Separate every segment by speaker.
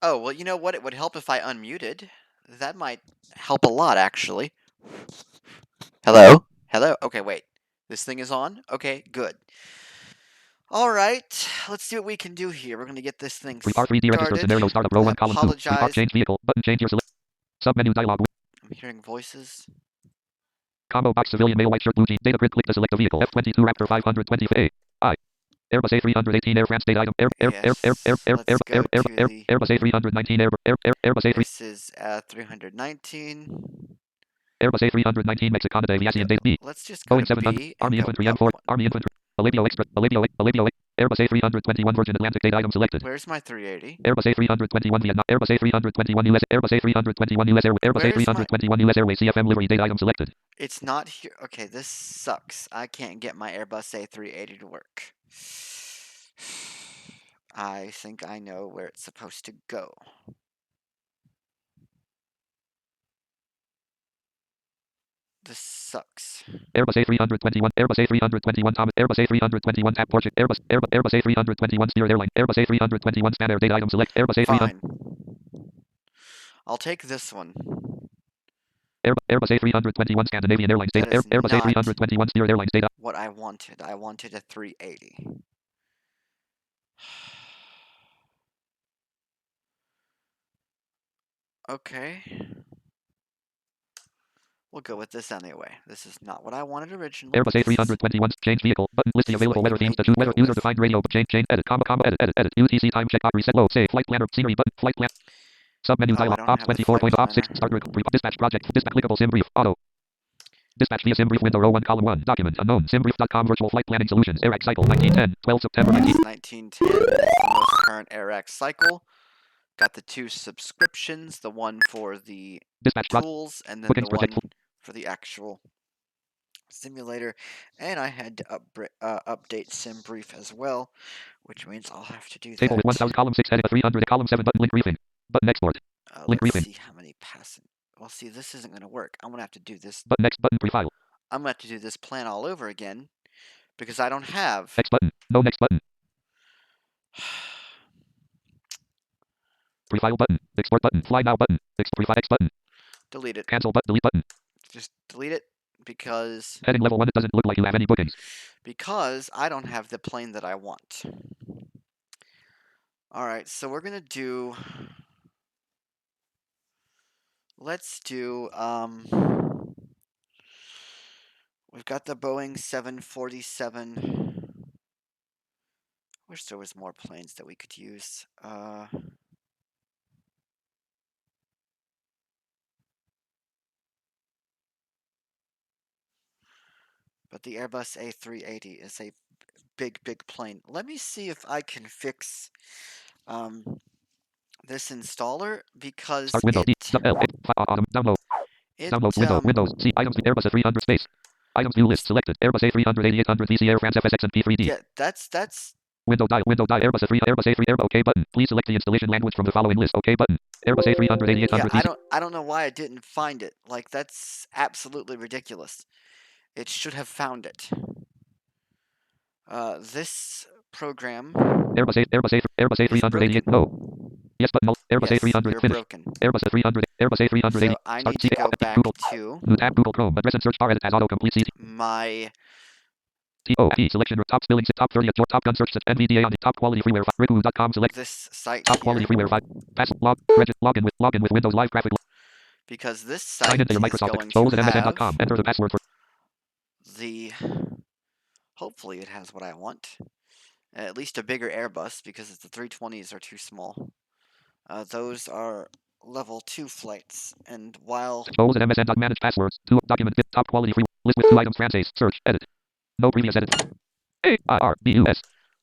Speaker 1: Oh, well, you know what? It would help if I unmuted. That might help a lot, actually. Hello? Hello? Okay, wait. This thing is on? Okay, good. Alright, let's see what we can do here. We're gonna get this thing
Speaker 2: R3D register
Speaker 1: started.
Speaker 2: scenario startup row
Speaker 1: I
Speaker 2: 1 column 2.
Speaker 1: apologize.
Speaker 2: Change vehicle button change your select. Submenu dialog.
Speaker 1: I'm hearing voices.
Speaker 2: Combo box civilian male white shirt blue jeans data grid click to select a vehicle F22 Raptor 520 A. I. Airbus A318 Air France data item
Speaker 1: Yes, let's go to the...
Speaker 2: Airbus A319 Airbus A3
Speaker 1: This is 319.
Speaker 2: Airbus A319 Mexicana de Aviación data B.
Speaker 1: Let's just go
Speaker 2: Boeing
Speaker 1: to
Speaker 2: 700
Speaker 1: B and
Speaker 2: Army
Speaker 1: go
Speaker 2: Infantry
Speaker 1: up
Speaker 2: M4
Speaker 1: one.
Speaker 2: Army Infantry Alabio Extra Alabio Airbus A321 Virgin Atlantic data item selected.
Speaker 1: Where's my 380?
Speaker 2: Airbus A321 Vietnam Airbus A321 US Airbus A321 US Airways Airbus A321 US Airways CFM livery data item selected.
Speaker 1: It's not here. Okay, this sucks. I can't get my Airbus A380 to work. I think I know where it's supposed to go. This sucks.
Speaker 2: Airbus A321 Thomas Airbus A321 TAP Porsche Airbus A321 Spirit Airline Airbus A321 Span Air data item select Airbus A300
Speaker 1: Fine. I'll take this one.
Speaker 2: Airbus A321 Scandinavian Airlines data Airbus A321 Spirit Airlines data.
Speaker 1: What I wanted. I wanted a 380. Okay. We'll go with this anyway. This is not what I wanted originally.
Speaker 2: Airbus A321 change vehicle button list the available weather themes to choose weather user defined radio change edit comma edit UTC time check reset load save flight planner scenery button flight plan submenu dialog ops 24 point ops 6 start dispatch project dispatch clickable sim brief auto dispatch via sim brief window row 1 column 1 document unknown simbrief.com virtual flight planning solutions AirX cycle 1910 12 September
Speaker 1: 1910 is the most current AirX cycle. Got the 2 subscriptions, the one for the
Speaker 2: dispatch
Speaker 1: tools and then the one for the actual simulator, and I had to update SimBrief as well, which means I'll have to do that.
Speaker 2: Table with 1000 column 6 edit 300 column 7 button link briefing button export link
Speaker 1: let's
Speaker 2: briefing.
Speaker 1: See how many passing. Well, see, this isn't going to work. I'm going to have to do this.
Speaker 2: But next button prefile.
Speaker 1: I'm going to have to do this plan all over again because I don't have.
Speaker 2: Next button. No next button. Prefile button. Export button. Fly now button. Prefile X button.
Speaker 1: Delete it.
Speaker 2: Cancel button. Delete button.
Speaker 1: Just delete it because.
Speaker 2: Heading level 1. It doesn't look like you have any bookings.
Speaker 1: Because I don't have the plane that I want. Alright, so we're going to do. Let's do. We've got the Boeing 747. Wish there was more planes that we could use. But the Airbus A380 is a big plane. Let me see if I can fix this installer because
Speaker 2: start window download. Downloads window Windows C items Airbus A300 space. Items view list selected. Airbus A300 8800 VC Air France FSX and P3D.
Speaker 1: Yeah, that's
Speaker 2: window die Airbus A3 OK button. Please select the installation language from the following list. OK button. Airbus A300 8800
Speaker 1: yeah, I don't know why I didn't find it. Like that's absolutely ridiculous. It should have found it. This program
Speaker 2: Airbus A388 no. Yes button. Airbus A300 finish.
Speaker 1: Broken.
Speaker 2: Airbus A380.
Speaker 1: So I need to go back
Speaker 2: Google,
Speaker 1: to
Speaker 2: new tab Google Chrome address and search bar edit as autocomplete
Speaker 1: my
Speaker 2: TOP selection top spelling top 30 top gun search NVDA on the top quality freeware riku.com select
Speaker 1: this site
Speaker 2: top
Speaker 1: here.
Speaker 2: Quality freeware 5 pass login with Windows Live graphic
Speaker 1: because this site
Speaker 2: sign into your Microsoft Expose at msn.com enter the password for
Speaker 1: the hopefully it has what I want. At least a bigger Airbus because the 320s are too small. Those are level 2 flights, and while
Speaker 2: Expose at msn.manage passwords 2 document top quality free list with 2 items France search edit no previous edit AIRBUS.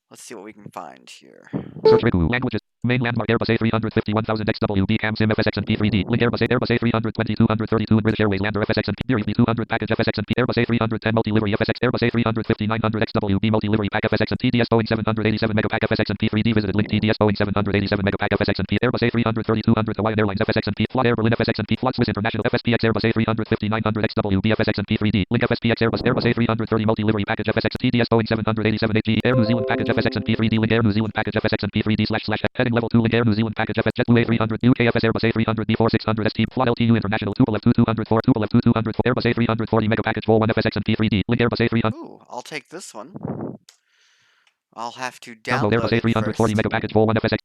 Speaker 1: Let's see what we can find here.
Speaker 2: Search Riku languages. Main landmark Airbus A351,000 XWB CAM SIM FSX and P3D. Link Airbus A320 232 British Airways Lander FSX and P B200 package FSX and P Airbus A310 multi-livery FSX Airbus A350 900 XWB multi-livery pack FSX and TDS Boeing 787 megapack FSX and P3D visited link TDS Boeing 787 megapack FSX and P Airbus A330 200 Hawaiian Airlines FSX and P Fly Air Berlin FSX and P Flight Swiss International FSPX Airbus A350 900 XWB FSX and P3D. Link FSPX Airbus A330 multi-livery package FSX TDS Boeing 787 HG Air New Zealand package FSX and P3D. Link Air New Zealand package FSX and P3D // heading Heading level 2 Link Air New Zealand package FS Jet2A 300 UKFS Airbus A300 D4 600 ST Fly LTU International Tupolev 204 Tupolev 2204 Airbus A340 Mega Package Vol 1 FSX and P3D Link Airbus A300
Speaker 1: Ooh, I'll take this one. I'll have to
Speaker 2: Download Airbus
Speaker 1: download it
Speaker 2: A340
Speaker 1: first.
Speaker 2: Mega Package Vol 1 FSX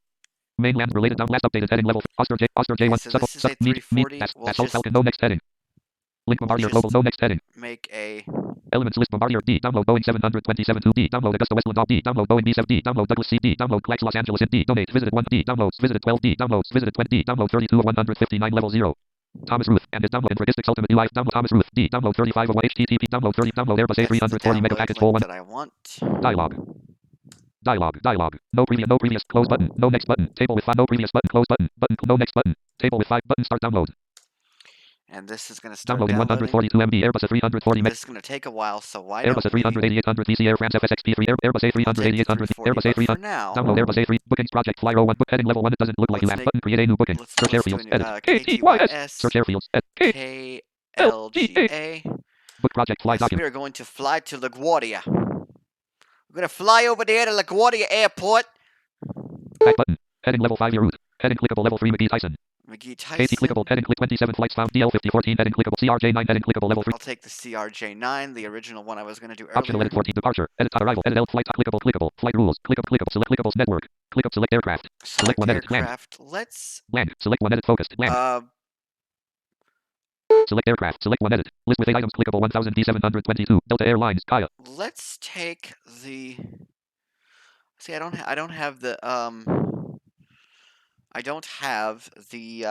Speaker 2: Mainland related down last updated heading level Oscar
Speaker 1: Okay,
Speaker 2: J1
Speaker 1: so
Speaker 2: sub
Speaker 1: this is a
Speaker 2: meet
Speaker 1: 340.
Speaker 2: Assault Falcon no next heading Link
Speaker 1: We'll
Speaker 2: Bombardier Global
Speaker 1: just
Speaker 2: no next heading
Speaker 1: make a
Speaker 2: Elements list Bombardier D. Download Boeing 727 2D. Download Augusta Westland D. Download Boeing B7 D. Download Douglas C D. Download Clax Los Angeles D. Donate. Visited 1 D. Downloads. Visited 12 D. Downloads. Visited 20 D. Download 32 of 159 level 0. Thomas Ruth and his download Infradistics Ultimate UI. Download Thomas Ruth D. Download 35 of 1 HTTP. Download 30. Download Airbus
Speaker 1: that's the
Speaker 2: A340 Mega
Speaker 1: download
Speaker 2: Package Vol
Speaker 1: link
Speaker 2: 1.
Speaker 1: that I want.
Speaker 2: Dialog. Dialog. No previous. Close button. No next button. Table with 5. No previous button. Close button. No next button. Table with 5. Button. Start download.
Speaker 1: And this is going to start
Speaker 2: Downloading
Speaker 1: downloading.
Speaker 2: 142 MB Airbus A340
Speaker 1: This is going to take a while, so why
Speaker 2: Airbus
Speaker 1: don't we...
Speaker 2: A300 8800 VC Air France FSXP3 Airbus A300 8800 Airbus A300
Speaker 1: for now.
Speaker 2: Download Airbus A3 bookings project fly row 1 book heading level 1 it doesn't look like you have button create a new booking search airfields edit KTYS search airfields edit
Speaker 1: KLGA.
Speaker 2: book project fly
Speaker 1: Yes,
Speaker 2: document
Speaker 1: we are going to fly to LaGuardia. We're going to fly over there to LaGuardia Airport.
Speaker 2: back button heading level 5 your route heading clickable level 3 McGee Tyson KT clickable heading click 27 flights found DL5014 heading clickable CRJ9 heading clickable level 3
Speaker 1: I'll take the CRJ9, the original one I was going to do earlier.
Speaker 2: Optional edit 14 departure edit arrival edit L flight clickable flight rules clickable select clickables network select aircraft select one edit land
Speaker 1: Let's
Speaker 2: select one edit focused land select aircraft select one edit list with 8 items clickable 1000 D722 Delta Airlines Kaya
Speaker 1: let's take the see I don't have the I don't have the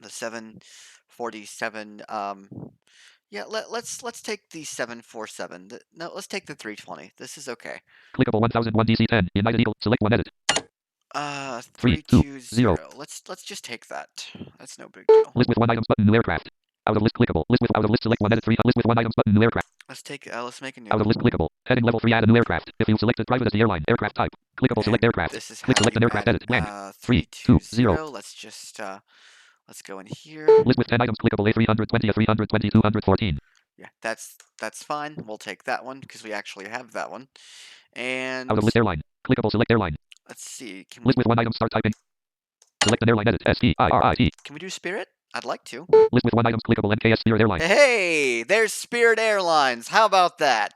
Speaker 1: 747 yeah, let's take the 747. No, let's take the 320. This is okay.
Speaker 2: Clickable 1001 DC10 United Eagle select one edit
Speaker 1: 320. Let's just take that. That's no big deal.
Speaker 2: List with one items button new aircraft. Out of list clickable. List select one edit 3 list with one items button new aircraft.
Speaker 1: Let's make a new
Speaker 2: out of list clickable. Heading level 3 add a new aircraft. If you selected private as the airline aircraft type. Clickable select aircraft.
Speaker 1: This is
Speaker 2: click select an aircraft edit. Land.
Speaker 1: 320. Let's just let's go in here.
Speaker 2: List with 10 items clickable A320 A320 214.
Speaker 1: Yeah, that's fine. We'll take that one because we actually have that one. And
Speaker 2: out of list airline. Clickable select airline.
Speaker 1: Let's see.
Speaker 2: List with one item start typing. Select an airline edit. SPIRIT.
Speaker 1: Can we do Spirit? I'd like to.
Speaker 2: List with one item clickable MKS Spirit Airlines.
Speaker 1: Hey, there's Spirit Airlines. How about that?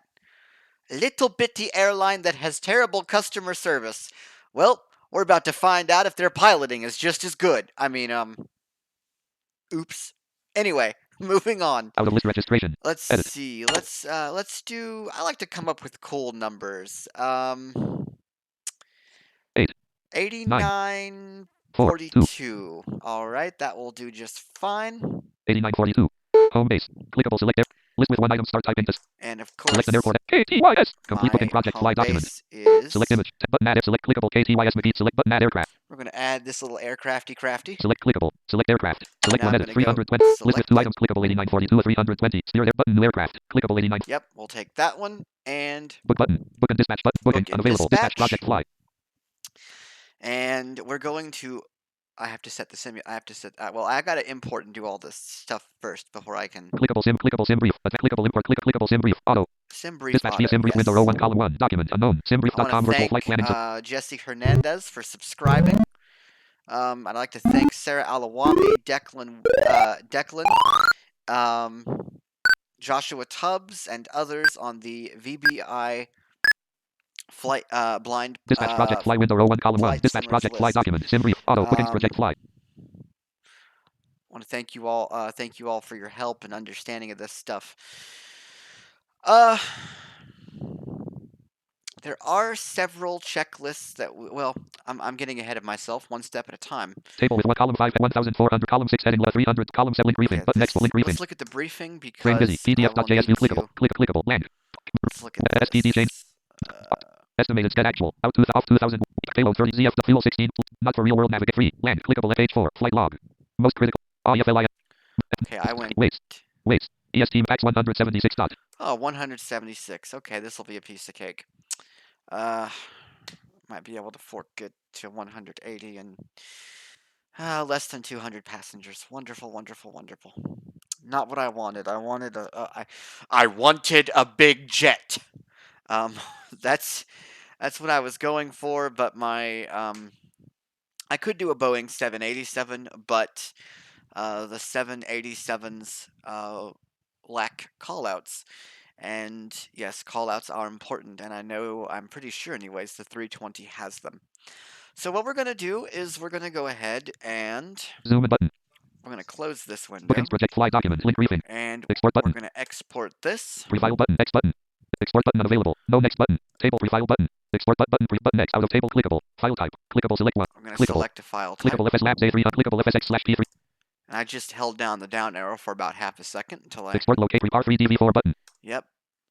Speaker 1: Little bitty airline that has terrible customer service. Well, we're about to find out if their piloting is just as good. I mean, oops. Anyway, moving on.
Speaker 2: Out of list registration.
Speaker 1: Let's
Speaker 2: edit.
Speaker 1: see. Let's do. I like to come up with cool numbers. 8942. All right, that will do just fine.
Speaker 2: 8942. Home base. Clickable select air. List with one item start typing this.
Speaker 1: And of course,
Speaker 2: select an airport. KTYS. Complete booking project fly document. Select image. Button add. Select clickable KTYS McGee. Select button add aircraft.
Speaker 1: We're going to add this little aircrafty crafty.
Speaker 2: Select clickable. Select aircraft. Select one edit. 320. List with two items clickable 8942 or 320. Steer button new aircraft. Clickable 89.
Speaker 1: Yep, we'll take that one. And
Speaker 2: book button. Book and dispatch button. Booking unavailable. Dispatch project fly.
Speaker 1: And we're going to. I have to set the sim. I have to set. Well, I gotta import and do all this stuff first before I can.
Speaker 2: Clickable sim brief. Clickable import. Clickable sim brief. Auto.
Speaker 1: Sim brief.
Speaker 2: Dispatch via sim brief window row 1 column 1 document unknown. Simbrief.com virtual flight planning.
Speaker 1: Jesse Hernandez for subscribing. I'd like to thank Sarah Alawami, Declan, Joshua Tubbs, and others on the VBI flight blind
Speaker 2: dispatch project fly window row 1 column 1 dispatch project fly document sim brief auto bookings project fly.
Speaker 1: I want to thank you all for your help and understanding of this stuff. There are several checklists that well, I'm getting ahead of myself one step at a time.
Speaker 2: Table with 1 column 5 1400 column 6 heading 300 column 7 link briefing button next link briefing.
Speaker 1: Let's look at the briefing because
Speaker 2: frame busy pdf.js view clickable land.
Speaker 1: Let's look at this.
Speaker 2: STD change. Estimated set actual out 2000 payload 30 ZF fuel 16 not for real world navigate free land clickable at page 4 flight log most critical IFLI.
Speaker 1: Okay, I went
Speaker 2: weights EST max 176 dot.
Speaker 1: Oh, 176. Okay, this will be a piece of cake. Might be able to fork it to 180 and less than 200 passengers. Wonderful, wonderful, wonderful. Not what I wanted. I wanted I wanted a big jet. That's That's what I was going for, but I could do a Boeing 787, but the 787s lack callouts. And yes, callouts are important, and I'm pretty sure anyways, the 320 has them. So what we're going to do is we're going to go ahead and
Speaker 2: Zoom in button.
Speaker 1: we're going to close this window,
Speaker 2: Bookings project fly document. Link briefing.
Speaker 1: and
Speaker 2: Export
Speaker 1: we're
Speaker 2: button.
Speaker 1: going to export this.
Speaker 2: Prefile button. Next button. Export button unavailable. No next button. Table prefile button. Export button. Button next. Out of table. Clickable. File type. Clickable. Select one.
Speaker 1: I'm going to
Speaker 2: Clickable.
Speaker 1: select a file type.
Speaker 2: Clickable FS Labs A3. Unclickable FSX/P3.
Speaker 1: And I just held down the down arrow for about half a second until I...
Speaker 2: Export locate repar 3D V4 button.
Speaker 1: Yep.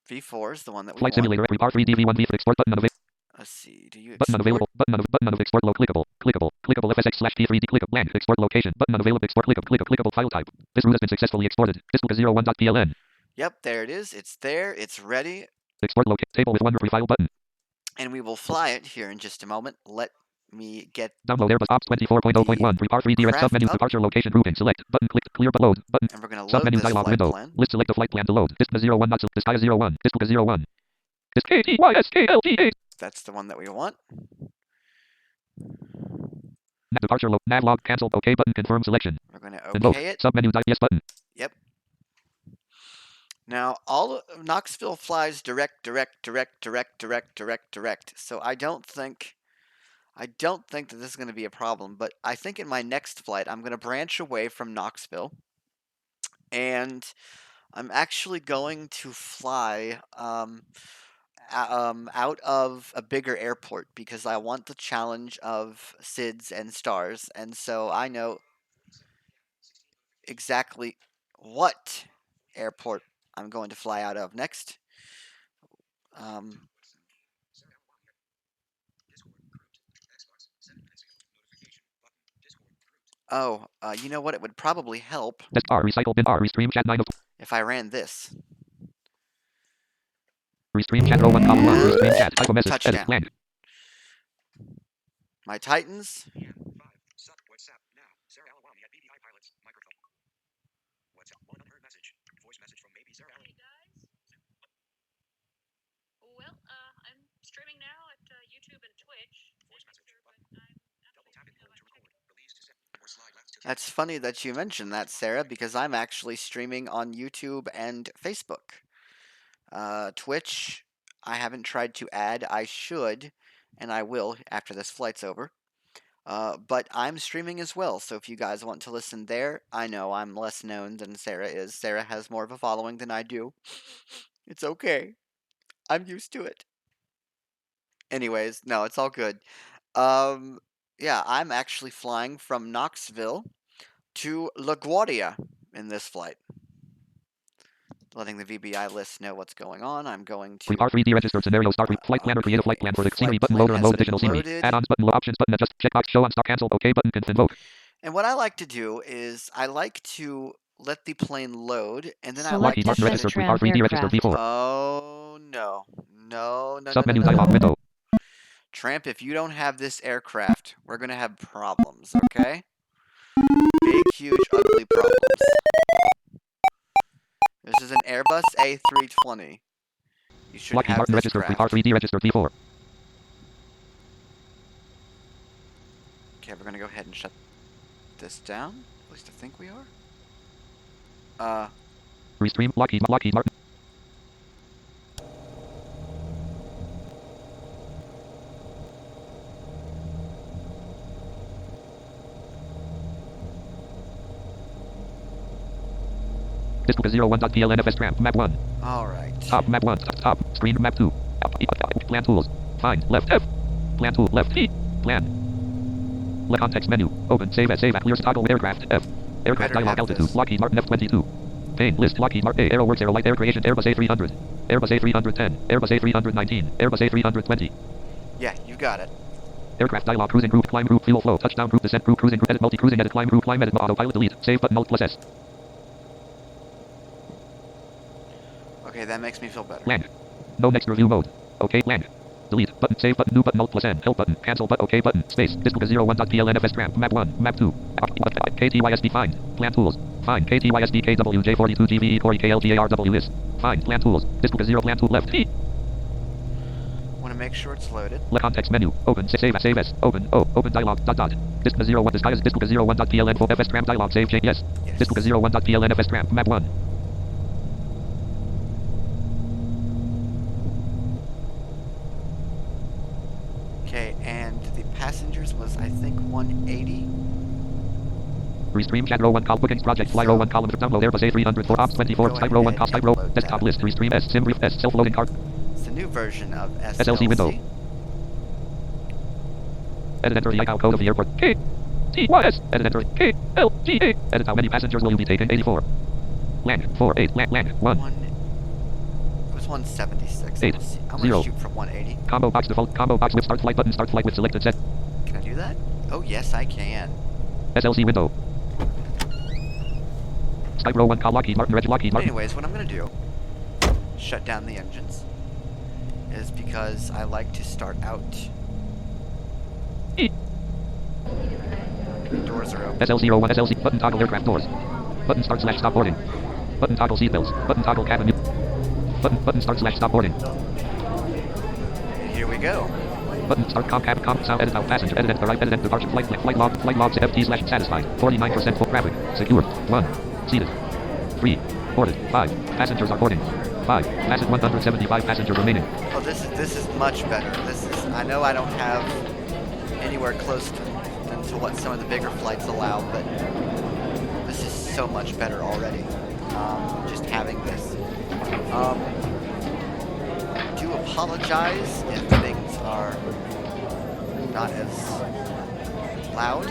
Speaker 1: V4 is the one that we
Speaker 2: Flight
Speaker 1: want.
Speaker 2: simulator repar 3D V1 V. Export button unavailable.
Speaker 1: Let's see. Do you
Speaker 2: Button
Speaker 1: export?
Speaker 2: unavailable. Button of export clickable. Clickable FSX/P3D. Clickable blank. Export location. Button unavailable. Export clickable file type. This route has been successfully exported. Disk01.pln.
Speaker 1: Yep, there it is. It's there. It's ready.
Speaker 2: Export locate table with one prefile button.
Speaker 1: And we will fly it here in just a moment. Let me get
Speaker 2: download Airbus Ops 24.0.1 repar 3D red submenu departure location grouping select button click clear but load button
Speaker 1: and we're going to load
Speaker 2: submenu
Speaker 1: this
Speaker 2: dialog
Speaker 1: flight
Speaker 2: window
Speaker 1: plan.
Speaker 2: list select the flight plan to load disk 01 not disk 01 disk 01 disk KTYSKLTA.
Speaker 1: That's the one that we want.
Speaker 2: Departure nav log cancel OK button confirm selection.
Speaker 1: We're going to
Speaker 2: Invoke
Speaker 1: OK it.
Speaker 2: submenu yes button.
Speaker 1: Yep. Now all of Knoxville flies direct. So I don't think that this is going to be a problem, but I think in my next flight I'm going to branch away from Knoxville, and I'm actually going to fly out of a bigger airport because I want the challenge of SIDS and stars, and so I know exactly what airport I'm going to fly out of next. You know what? It would probably help
Speaker 2: Recycle bin restream chat 9 of
Speaker 1: if I ran this.
Speaker 2: Restream chat row 1 column 1 restream chat type a message
Speaker 1: Touchdown.
Speaker 2: blank.
Speaker 1: My Titans.
Speaker 3: I'm streaming now at YouTube and Twitch.
Speaker 1: That's funny that you mentioned that, Sarah, because I'm actually streaming on YouTube and Facebook. Twitch, I haven't tried to add. I should, and I will after this flight's over. But I'm streaming as well, so if you guys want to listen there, I know I'm less known than Sarah is. Sarah has more of a following than I do. It's okay. I'm used to it. Anyways, no, it's all good. Yeah, I'm actually flying from Knoxville to LaGuardia in this flight. Letting the VBI list know what's going on. I'm going to...
Speaker 2: Repar 3D registered scenario start flight planner create a flight plan for the scenery button loader and load additional scenery. Add-ons button options button adjust checkbox show on stop cancel OK button invoke.
Speaker 1: And what I like to do is I like to let the plane load, and then
Speaker 2: Lockheed Martin registered Repar 3D registered V4.
Speaker 1: Oh no. No.
Speaker 2: Submenu dialog window.
Speaker 1: Tramp, if you don't have this aircraft, we're gonna have problems, okay? Big, huge, ugly problems. This is an Airbus A320. You should
Speaker 2: Lockheed
Speaker 1: have
Speaker 2: Martin
Speaker 1: this
Speaker 2: registered
Speaker 1: craft.
Speaker 2: Repar 3D registered V4.
Speaker 1: Okay, we're gonna go ahead and shut this down. At least I think we are.
Speaker 2: Restream Lockheed Martin. Disk 01.plnfs tramp map 1.
Speaker 1: Alright.
Speaker 2: Top map 1. Top screen map 2. Plan tools. Find left F. Plan tool left E. Plan. Le context menu. Open save as save at clear toggle aircraft F. Aircraft dialog altitude.
Speaker 1: This.
Speaker 2: Lockheed Martin F22. Pane list Lockheed Martin A Aeroworks Aerolight Air Creation Airbus A300. Airbus A310. Airbus A319. Airbus A320.
Speaker 1: Yeah, you got it.
Speaker 2: Aircraft dialog cruising group climb group fuel flow touchdown group descent group cruising group edit multi cruising edit climb edit autopilot delete save button alt plus S.
Speaker 1: Okay, that makes me feel better.
Speaker 2: Land. No next review mode. Okay, land. Delete button, save button, new button, alt plus N, help button, cancel button, okay button, space, disk 01.plnfs tramp, map 1, map 2, KTYSD find, plan tools, find, KTYSD KWJ42 GVE Corey KLGARW is, find, plan tools, disk 0 plan tool left, E.
Speaker 1: When to make sure it's loaded.
Speaker 2: Context menu. Open. Save as. Open. Open dialog. Disk 01. This is disk 01.pln. For FS tram dialog. Save change. Yes. Disk 01.pln. FS tram. Map 1.
Speaker 1: Okay, and the passengers was, I think, 180.
Speaker 2: Restream chat row 1 column bookings project fly row 1 column download Airbus A300 for ops 24 type row 1 cost type row desktop list restream S sim brief S self loading card.
Speaker 1: It's a new version of
Speaker 2: SLC window. Edit enter the ICAO code of the airport. K T Y S. Edit enter K L G A. Edit how many passengers will you be taking? 84. Land 48 land 1.
Speaker 1: It was 176.
Speaker 2: 8
Speaker 1: I'm
Speaker 2: 0.
Speaker 1: gonna shoot for 180.
Speaker 2: Combo box default combo box with start flight button start flight with selected set.
Speaker 1: Can I do that? Oh yes, I can.
Speaker 2: SLC window. Skype row 1 call Lockheed Martin Reg Lockheed Martin.
Speaker 1: Anyways, what I'm gonna do, shut down the engines, is because I like to start out.
Speaker 2: E.
Speaker 1: The doors are open.
Speaker 2: SLC01 SLC button toggle aircraft doors. Button start / stop boarding. Button toggle seatbelts. Button toggle cabin. Button start / stop boarding.
Speaker 1: And here we go.
Speaker 2: Button start comp sound edit out passenger edit the right edit departure flight logs FT / satisfied 49% full traffic secure 1 seated 3 boarded 5 passengers are boarding 5 passenger 175 passengers remaining.
Speaker 1: Oh, this is much better. This is, I know I don't have anywhere close to what some of the bigger flights allow, but this is so much better already. Just having this. Do apologize if things are not as loud.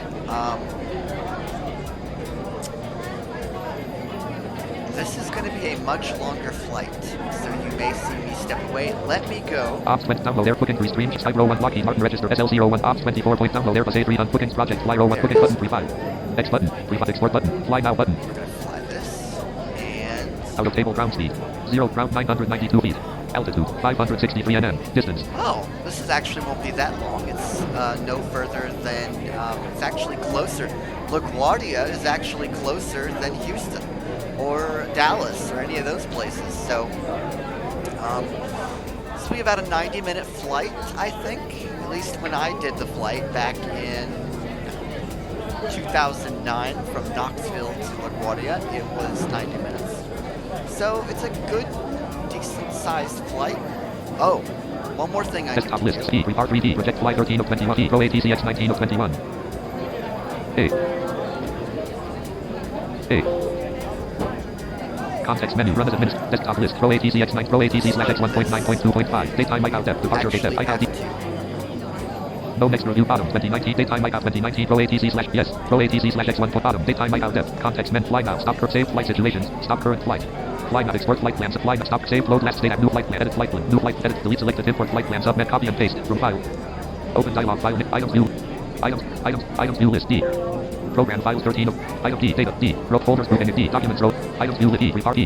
Speaker 1: This is going to be a much longer flight, so you may see me step away. Let me go.
Speaker 2: Ops 20 download air booking restream Skype row 1 Lockheed Martin register SLC01 Ops 24 point download Airbus A300 bookings project fly row 1 booking button pre-5 X button pre-5 export button fly now button.
Speaker 1: We're going to fly this, and
Speaker 2: out of table ground speed 0 ground 992 feet altitude 563 nm distance.
Speaker 1: oh, this is actually won't be that long. It's no further than it's actually closer. LaGuardia is actually closer than Houston or Dallas or any of those places. So this will be about a 90-minute flight, I think. At least when I did the flight back in 2009 from Knoxville to LaGuardia, it was 90 minutes. So it's a good, decent-sized flight. Oh, one more thing I
Speaker 2: desktop
Speaker 1: need
Speaker 2: list
Speaker 1: to do.
Speaker 2: C report 3D project fly 13 of 21 E pro ATC X 19 of 21 A context menu run as administrator desktop list pro ATC X9 pro ATC / X1.9.2.5 daytime mic out depth departure date depth ICAO no next review bottom 2019 daytime mic out 2019 pro ATC / yes pro ATC / X1 for bottom daytime mic out depth context men fly now stop current save flight situations stop current flight fly now export flight plan supply stop save load last state at new flight plan edit flight plan new flight edit delete selected import flight plan submit copy and paste from file open dialog file items view list D program files 13 of item D data D row folders group and D documents row items view list E report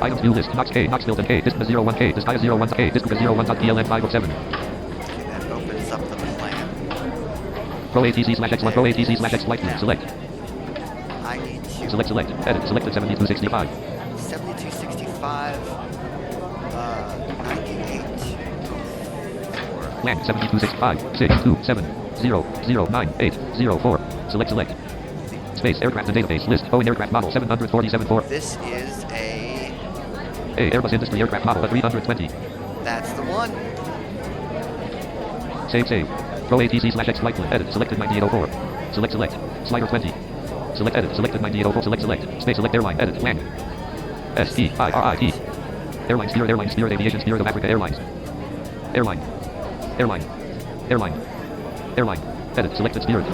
Speaker 2: items view list Knox K Knoxville and K disk 01 K disk 01 K disk 01.pln 507
Speaker 1: Okay, that opens up the plan.
Speaker 2: pro ATC / X1 pro ATC / X flight plan select
Speaker 1: I need to
Speaker 2: select edit selected 7265
Speaker 1: 7265 98
Speaker 2: land 7265 627009804 select space aircraft and database list Boeing aircraft model 747 4
Speaker 1: This is a
Speaker 2: Airbus industry aircraft model 320
Speaker 1: that's the one.
Speaker 2: save pro ATC / X flight plan edit selected 9804 select slider 20 select edit selected 9804 select space select airline edit land SEIRIT airline Spirit Aviation Spirit of Africa Airlines airline edit selected Spirit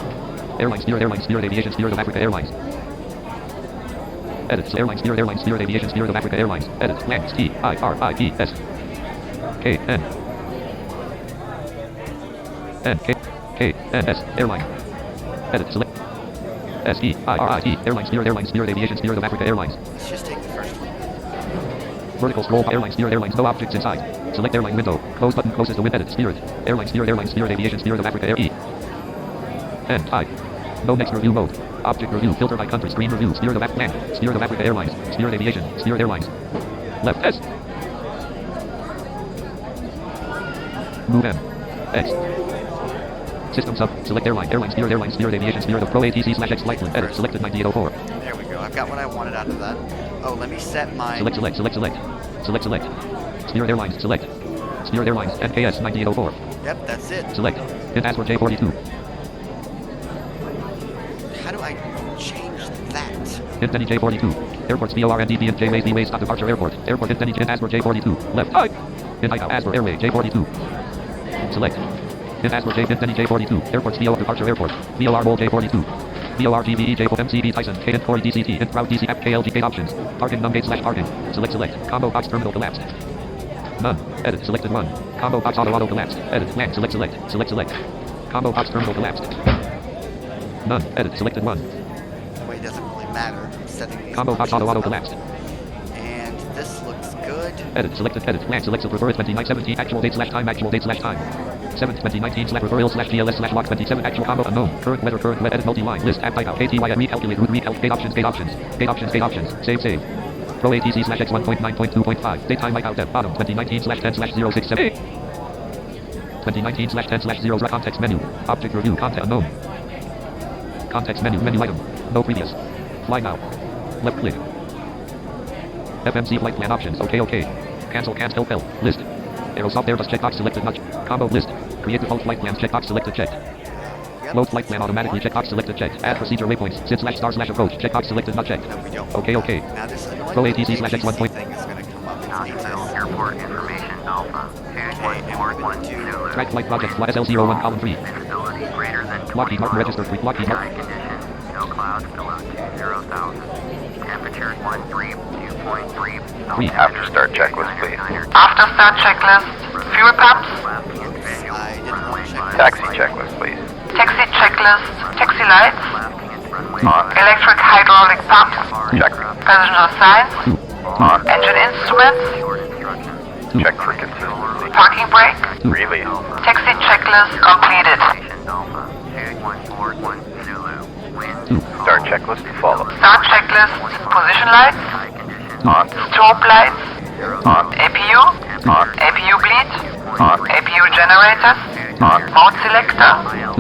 Speaker 2: Airline Spirit Aviation Spirit of Africa Airlines edit Airline Spirit Aviation Spirit of Africa Airlines edit land SEIRIPS KN KNS airline edit select SEIRIT Airline Spirit Aviation Spirit of Africa Airlines.
Speaker 1: Let's just take the first one.
Speaker 2: Vertical scroll Airline Spirit no objects inside select airline window close button closes the window edit Spirit Airline Spirit Aviation Spirit of Africa Air E and I no next review mode object review filter by country screen review Spirit of Africa Spirit of Africa Airlines Spirit Aviation Spirit Airlines left S Move M. X. System sub. Select airline. Airline Spirit Aviation Spirit of Pro ATC /X flight plan. Edit. Selected 9804.
Speaker 1: There we go. I've got what I wanted out of that. Oh, let me set my...
Speaker 2: Select. Spirit Airlines. Select. Spirit Airlines. NKS 9804.
Speaker 1: Yep, that's it.
Speaker 2: Select. Hit password J42.
Speaker 1: How do I change that?
Speaker 2: Hit Denny J42. Airports BORNDP and J-Ways V-Ways stop departure airport. Airport hit Denny Hit password J42. Left. Hit Hideout password airway J42. Select. Hit password Hit Denny J42. Airports BOR departure airport. VOR Mole J42. VOR GVE J4 MCB Tyson K and Corey DCT and Proud DC app KLGK options. Parking numgate / parking. Select. Combo box terminal collapsed. None. Edit. Selected 1. Combo box auto collapsed. Edit. Blank. Select. Combo box terminal collapsed. None. Edit. Selected 1.
Speaker 1: Wait, it doesn't really matter. I'm setting these
Speaker 2: Combo box auto collapsed.
Speaker 1: And this looks good.
Speaker 2: Edit. Selected. Edit. Blank. Select. Prefer 2917. Actual date / time. 7/2019 /referral /GLS /lock 27 actual combo unknown. Current weather edit multi-line list app type out ATY recalculate route gate options. Save. Pro ATC /X 1.9.2.5 daytime wipe out bottom 2019/10/067 2019/10/0 context menu object review content unknown context menu item no previous fly now left click FMC flight plan options okay cancel list Aerosoft Airbus checkbox selected notch combo list create default flight plans checkbox selected checked.
Speaker 1: Yep.
Speaker 2: Load flight plan automatically checkbox selected checked. Add procedure waypoints. Sit / approach. Checkbox selected not checked.
Speaker 1: No, we don't.
Speaker 2: Okay.
Speaker 1: Now this
Speaker 2: Pro ATC /X 1 point.
Speaker 1: thing is going to come up. It's ATC.
Speaker 4: Airport information Alpha.
Speaker 1: Okay, and we're going to do...
Speaker 2: Track flight project flight SL01 column 3.
Speaker 4: Visibility greater than 20
Speaker 2: Lockheed Martin
Speaker 4: miles.
Speaker 2: registered fleet Lockheed
Speaker 4: Sky
Speaker 2: Martin.
Speaker 4: conditions. No clouds below 20,000. Temperatures 2.3.
Speaker 2: Three.
Speaker 5: After start checklist, please.
Speaker 3: After start checklist, fuel pumps,
Speaker 1: Oops, I didn't want to check this.
Speaker 5: Taxi checklist, please.
Speaker 3: taxi checklist, taxi lights,
Speaker 5: On.
Speaker 3: electric hydraulic pumps,
Speaker 5: Check.
Speaker 3: passenger signs,
Speaker 5: On.
Speaker 3: engine instruments,
Speaker 5: Check for consistency.
Speaker 3: parking brake,
Speaker 5: Release.
Speaker 3: taxi checklist completed.
Speaker 5: Start checklist to follow.
Speaker 3: Start checklist, position lights,
Speaker 5: On.
Speaker 3: strobe lights,
Speaker 5: On.
Speaker 3: APU,
Speaker 5: On.
Speaker 3: APU bleed,
Speaker 5: On.
Speaker 3: APU generators,
Speaker 5: On.
Speaker 3: mode selector,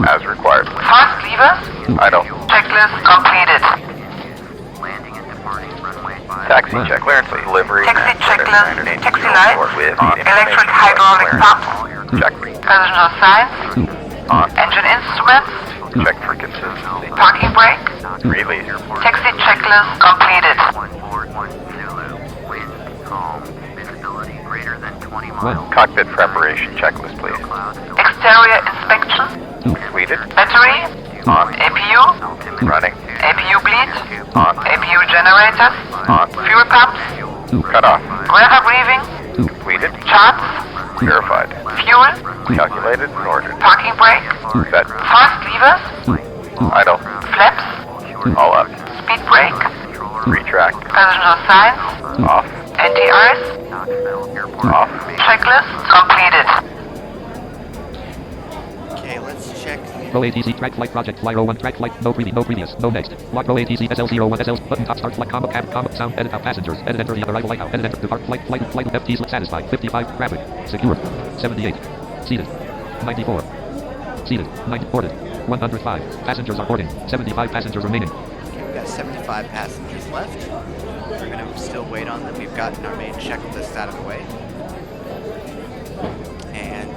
Speaker 5: As required.
Speaker 3: fast levers,
Speaker 5: Idle.
Speaker 3: checklist completed.
Speaker 5: Taxi check. Clearance, please. Delivery.
Speaker 3: Taxi checklist, taxi lights,
Speaker 5: With
Speaker 3: electric hydraulic pumps,
Speaker 5: Check.
Speaker 3: passenger signs,
Speaker 5: On.
Speaker 3: engine instruments,
Speaker 5: Check for consistency.
Speaker 3: parking brake,
Speaker 5: Release.
Speaker 3: taxi checklist completed.
Speaker 2: 1.
Speaker 5: Cockpit preparation checklist, please.
Speaker 3: Exterior inspection,
Speaker 5: Completed.
Speaker 3: battery,
Speaker 5: On.
Speaker 3: APU,
Speaker 5: Running.
Speaker 3: APU bleed,
Speaker 5: On.
Speaker 3: APU generators,
Speaker 5: On.
Speaker 3: fuel pumps,
Speaker 5: Cut off.
Speaker 3: weather briefing,
Speaker 5: Completed.
Speaker 3: charts,
Speaker 5: Verified.
Speaker 3: fuel,
Speaker 5: Calculated and ordered.
Speaker 3: parking brake,
Speaker 5: Set.
Speaker 3: fast levers,
Speaker 5: Idle.
Speaker 3: flaps,
Speaker 5: All up.
Speaker 3: speed brake,
Speaker 5: Retract.
Speaker 3: passenger signs,
Speaker 5: Off.
Speaker 3: anti-ice,
Speaker 5: Off.
Speaker 3: checklist completed.
Speaker 1: Okay, let's check.
Speaker 2: Pro ATC track flight project fly 01 track flight no previous no next. Lock Pro ATC SL01 SL button top start flight combo sound edit out passengers edit enter the arrival light out edit enter depart flight FTs satisfied 55 traffic secure 78 seated 94 seated 90 boarded 105 passengers are boarding 75 passengers remaining.
Speaker 1: Okay, we've got 75 passengers left. We're going to still wait on them. We've gotten our main checklist out of the way. And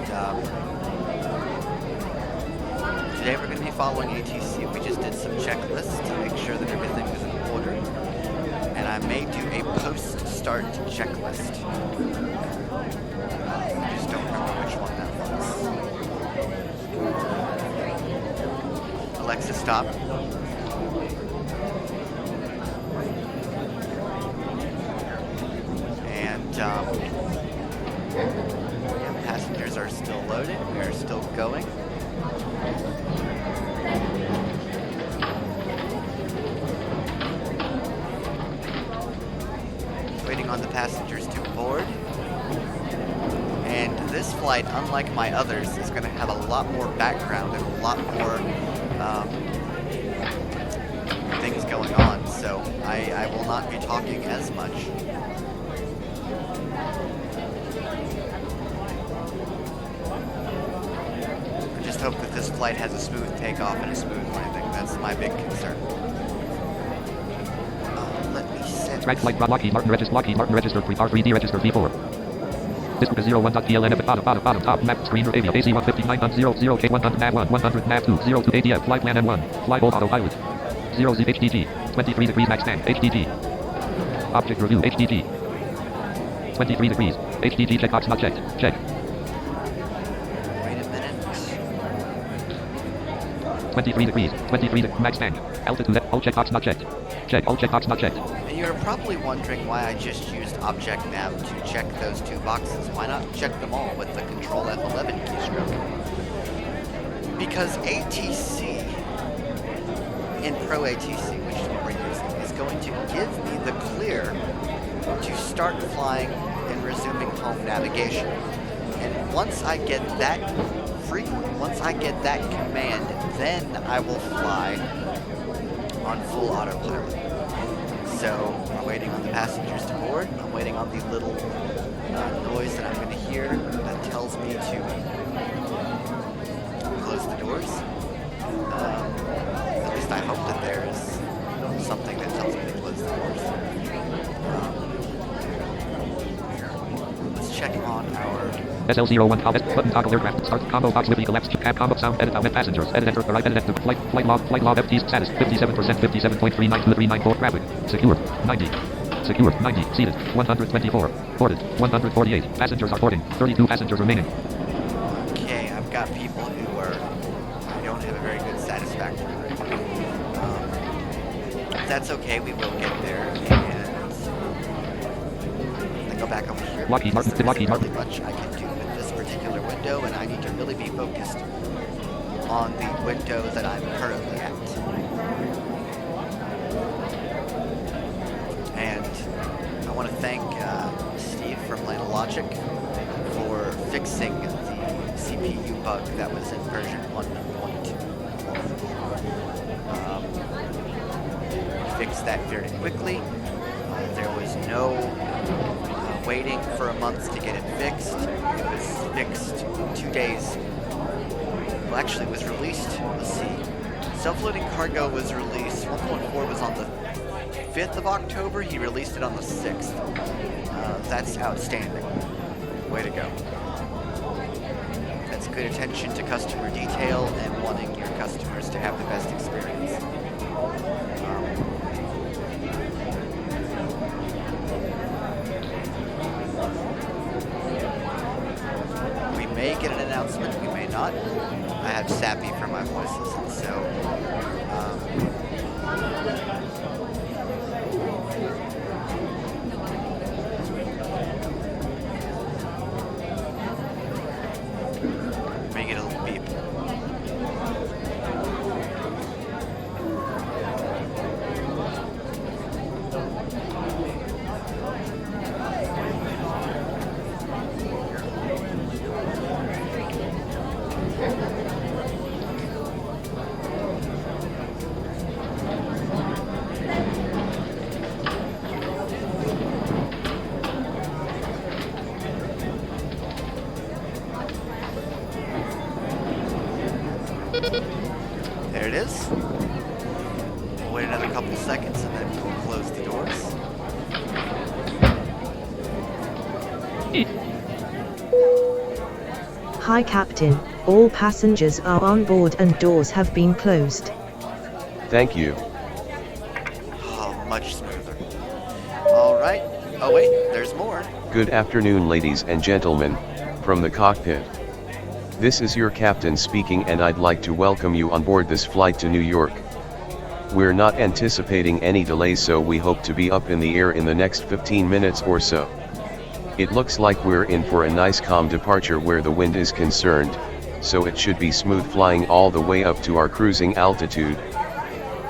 Speaker 1: today we're going to be following ATC. We just did some checklists to make sure that everything was in order. And I may do a post-start checklist. I just don't remember which one that was. Alexa, stop. And yeah, passengers are still loading. We are still going. Waiting on the passengers to board. And this flight, unlike my others, is going to have a lot more background and a lot more things going on, so I will not be talking as much. flight has a smooth takeoff and a smooth landing. That's my big concern. Let me set...
Speaker 2: Track flight from Lockheed Martin registered R3D registered V4. This group is 01.pln at bottom top map screen avia AC 159.00 K100 nav 1 100 nav 2 02 ADF flight plan M1 fly bold autopilot 0 Z HDT 23 degrees max stand HDT object review HDT 23 degrees HDT checkbox not checked check.
Speaker 1: Wait a minute.
Speaker 2: 23 degrees, 23 max stand, altitude, all checkbox not checked. Check, all checkbox not checked.
Speaker 1: And you're probably wondering why I just used Object Nav to check those two boxes. Why not check them all with the Control F11 keystroke? Because ATC, in Pro ATC, which is what we're using, is going to give me the clear to start flying and resuming home navigation. And once I get that once I get that command, then I will fly on full autopilot. So I'm waiting on the passengers to board. I'm waiting on the little noise that I'm going to hear that tells me to close the doors. At least I hope that there is something that tells me to close the doors. Let's check on our
Speaker 2: SL01 button toggle aircraft start combo box with collapsed cab combo sound edit out with passengers edit enter right edit enter flight log FT status 57% 57.39234 traffic secure 90 secure 90 seated 124 boarded 148 passengers are boarding 32 passengers remaining.
Speaker 1: Okay, I've got people who I don't have a very good satisfactory rate. That's okay, we will get there. And I go back over here.
Speaker 2: Lockheed Martin.
Speaker 1: Really much I can do with this particular window, and I need to really be focused on the window that I'm currently at. And I want to thank Steve from Logic for fixing the CPU bug that was in version 1.2. Fixed that very quickly. There was no waiting for a month to get it fixed. It was fixed 2 days. Well, actually, it was released. Let's see. Self-loading cargo was released. 1.4 was on the 5th of October. He released it on the 6th. That's outstanding. Way to go. That's good attention to customer detail and wanting your customers to have the best experience. We may get an announcement, we may not. I have Sappy for my voices, and so may get a little beep. There it is. We'll wait another couple seconds and then we'll close the doors.
Speaker 6: Hi Captain, all passengers are on board and doors have been closed.
Speaker 7: Thank you.
Speaker 1: Oh, much smoother. Alright. Oh wait, there's more.
Speaker 7: Good afternoon ladies and gentlemen, from the cockpit. This is your captain speaking and I'd like to welcome you on board this flight to New York. We're not anticipating any delays, so we hope to be up in the air in the next 15 minutes or so. It looks like we're in for a nice calm departure where the wind is concerned, so it should be smooth flying all the way up to our cruising altitude.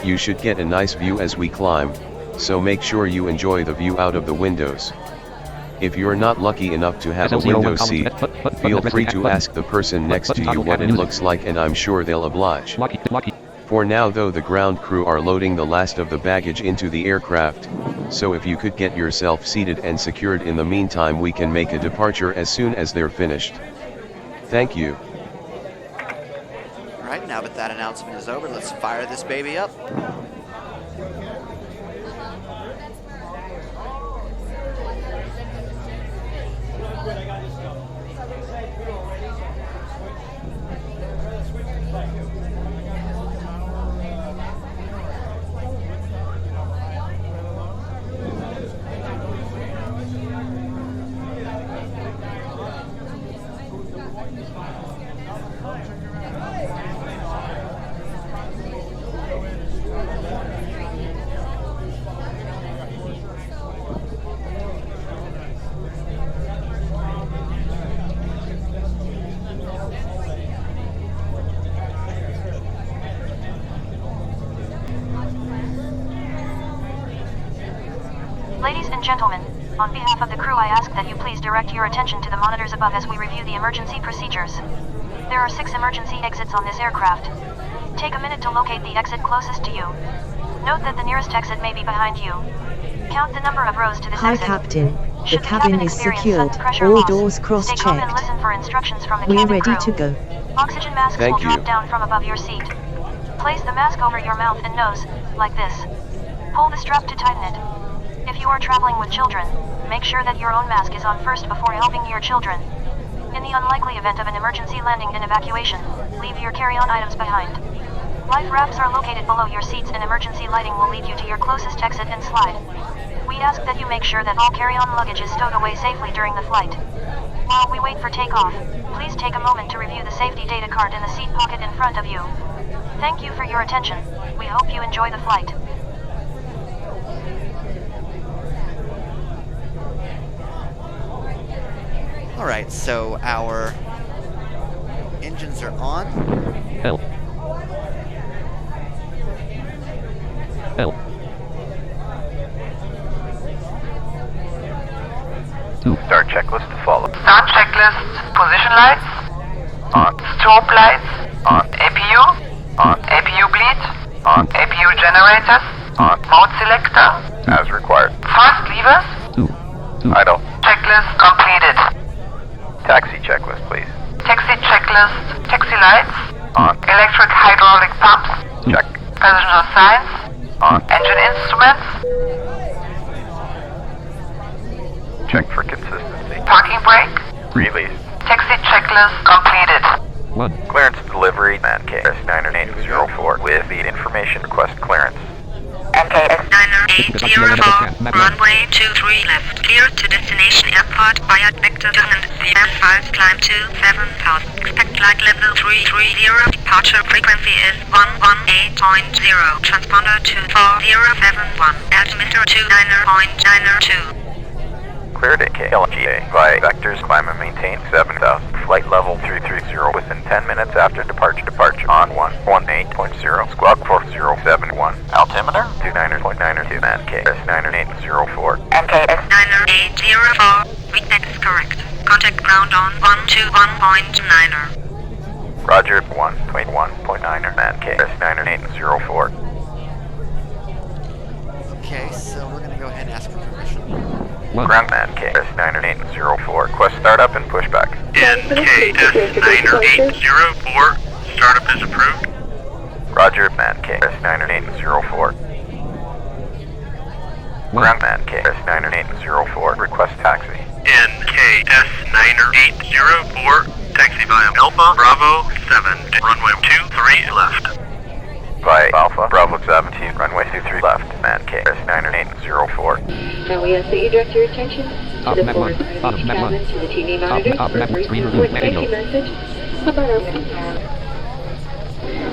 Speaker 7: You should get a nice view as we climb, so make sure you enjoy the view out of the windows. If you're not lucky enough to have a window seat, feel free to ask the person next to you what it looks like and I'm sure they'll oblige. For now though, the ground crew are loading the last of the baggage into the aircraft, so if you could get yourself seated and secured in the meantime, we can make a departure as soon as they're finished. Thank you.
Speaker 1: Alright, now that that announcement is over, let's fire this baby up.
Speaker 8: Ladies and gentlemen, on behalf of the crew I ask that you please direct your attention to the monitors above as we review the emergency procedures. There are 6 emergency exits on this aircraft. Take a minute to locate the exit closest to you. Note that the nearest exit may be behind you. Count the number of rows to this
Speaker 6: Hi
Speaker 8: exit.
Speaker 6: Captain, the
Speaker 8: Should
Speaker 6: cabin is
Speaker 8: experience
Speaker 6: secured,
Speaker 8: sudden pressure
Speaker 6: all
Speaker 8: loss,
Speaker 6: doors
Speaker 8: stay calm and
Speaker 6: cross-checked.
Speaker 8: listen for instructions from the
Speaker 6: We're
Speaker 8: cabin
Speaker 6: ready
Speaker 8: crew.
Speaker 6: to go.
Speaker 8: Oxygen masks
Speaker 7: Thank
Speaker 8: will drop
Speaker 7: you.
Speaker 8: down from above your seat. Place the mask over your mouth and nose, like this. Pull the strap to tighten it. If you are traveling with children, make sure that your own mask is on first before helping your children. In the unlikely event of an emergency landing and evacuation, leave your carry-on items behind. Life rafts are located below your seats and emergency lighting will lead you to your closest exit and slide. We ask that you make sure that all carry-on luggage is stowed away safely during the flight. While we wait for takeoff, please take a moment to review the safety data card in the seat pocket in front of you. Thank you for your attention. We hope you enjoy the flight.
Speaker 1: Alright, so our engines are on.
Speaker 2: L. L. 2.
Speaker 5: Start checklist to follow.
Speaker 4: Start checklist. Position lights.
Speaker 5: On.
Speaker 4: Strobe lights.
Speaker 5: On.
Speaker 4: APU.
Speaker 5: On.
Speaker 4: APU bleed.
Speaker 5: On.
Speaker 4: APU generators.
Speaker 5: On.
Speaker 4: Mode selector.
Speaker 5: As required.
Speaker 4: Thrust levers.
Speaker 2: 2.
Speaker 5: Idle.
Speaker 4: Checklist completed.
Speaker 5: Taxi checklist, please.
Speaker 4: Taxi checklist. Taxi lights.
Speaker 5: On.
Speaker 4: Electric hydraulic pumps.
Speaker 5: Check.
Speaker 4: Passenger signs.
Speaker 5: On.
Speaker 4: Engine instruments.
Speaker 5: Check for consistency.
Speaker 4: Parking brake.
Speaker 5: Release.
Speaker 4: Taxi checklist completed.
Speaker 2: 1.
Speaker 5: Clearance delivery. Man KS90804 with the information request clearance.
Speaker 4: MKS
Speaker 3: 9804, runway 23 left, clear to destination airport via vector 2 and the F5 climb to 7,000. Expect flight level 330, departure frequency is 118.0, transponder to 4071, altimeter 29.92.
Speaker 5: Cleared at KLGA via vectors, climb and maintain 7,000. Flight level 330 within 10 minutes after departure. Departure on 118.0. Squawk 4071. Altimeter 29.92. Man KS90804.
Speaker 3: MKS 9804, readback is correct. Contact ground on 121.9er.
Speaker 5: Roger 1.1.9er. Man KS90804.
Speaker 1: Okay, so we're gonna go ahead and ask for permission.
Speaker 2: 1.
Speaker 5: Ground man KS90804. Request startup and pushback.
Speaker 9: NKS90804, startup is approved.
Speaker 5: Roger man KS90804.
Speaker 2: 1.
Speaker 5: Ground man KS90804. Request taxi.
Speaker 9: NKS90804, taxi via Alpha Bravo 7, runway 23 left.
Speaker 5: Via Alpha Bravo 17, runway 23 left. Man KS90804.
Speaker 10: Now we ask that you direct your attention
Speaker 2: Top
Speaker 10: to the
Speaker 2: map
Speaker 10: forward
Speaker 2: one.
Speaker 10: part of
Speaker 2: Bottom
Speaker 10: each
Speaker 2: map one.
Speaker 10: cabin, to the TV
Speaker 2: Top
Speaker 10: monitors,
Speaker 2: map
Speaker 10: for a
Speaker 2: one.
Speaker 10: brief
Speaker 2: Screen review.
Speaker 10: report
Speaker 2: Manual.
Speaker 10: safety message about our winning time.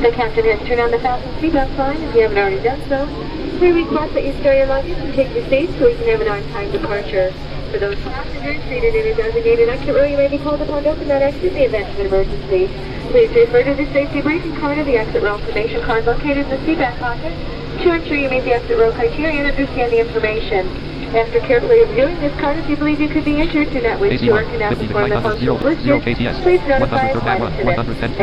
Speaker 10: The captain has turned on the fasten seatbelt sign. If you haven't already done so, we request that you store your luggage and take your seats so we can have an on-time departure. For those passengers seated in a designated exit row, you may be called upon to open that exit in the event of an emergency. Please refer to the safety briefing card or the exit row information card located in the seat back pocket to ensure you meet the exit row criteria and understand the information. After carefully reviewing this card, if you believe you could be injured, do not wish to or cannot perform the functions listed, please notify us by today.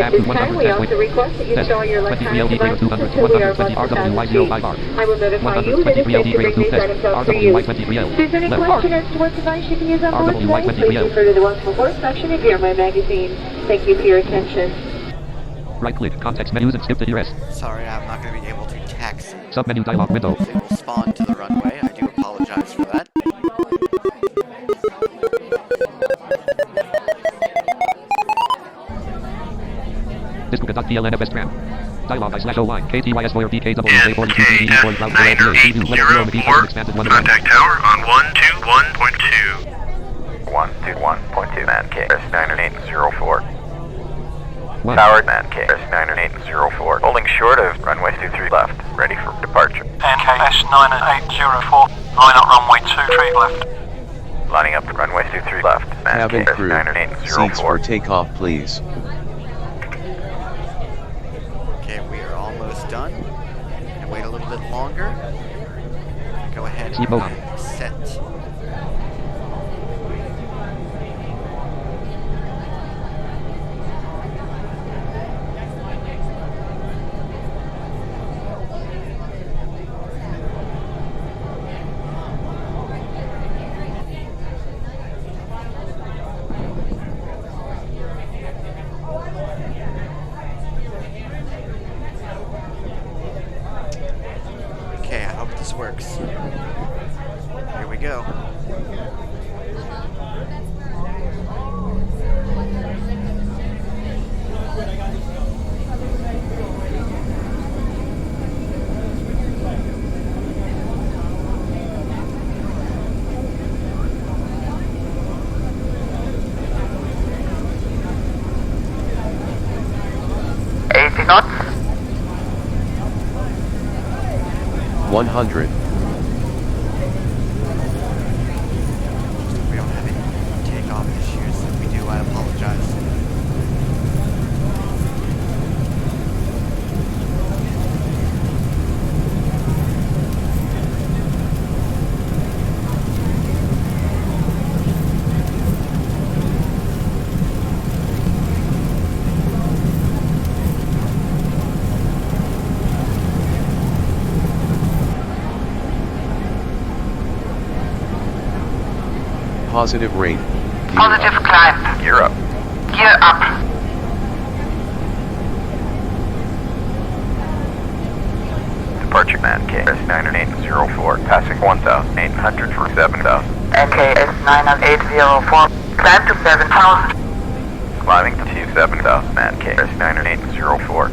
Speaker 10: At this time, we also request that you install your electronic devices until we are about to start the seat. I will notify you when it's safe to bring these items out for use. If there's any question as to what device you can use on board today, please refer to the Once Before section of your My Magazine. Thank you for your attention.
Speaker 2: Right click, context menus and skip to ERS.
Speaker 1: Sorry, I'm not going to be able to taxi.
Speaker 2: Submenu dialog window.
Speaker 1: They will spawn to the runway. I do apologize for that.
Speaker 2: Disco.plnfs tram. Dialog I/O line KTYS Voyer BKW J42
Speaker 9: KF904, contact tower on 121.2.
Speaker 5: 121.2 man KS9804. Tower man KS9804. Holding short of runway 23 left. Ready for departure.
Speaker 9: KS9804. Line up runway 23 left.
Speaker 5: Lining up runway 23 left. Man
Speaker 7: Cabin crew,
Speaker 5: KS9804.
Speaker 7: seats for takeoff please.
Speaker 1: Okay, we are almost done. And wait a little bit longer. Go ahead
Speaker 2: Keep moving.
Speaker 1: and set. Okay, I hope this works. Here we go.
Speaker 4: knots.
Speaker 7: 100.
Speaker 1: We don't have any takeoff issues. If we do, I apologize.
Speaker 7: Positive rate.
Speaker 4: Positive climb.
Speaker 5: Gear up.
Speaker 4: Gear up.
Speaker 5: Departure man KS9804, passing 1,800 for 7,000.
Speaker 4: NKS 9804. Climb to 7,000.
Speaker 5: Climbing to 7,000 man KS9804.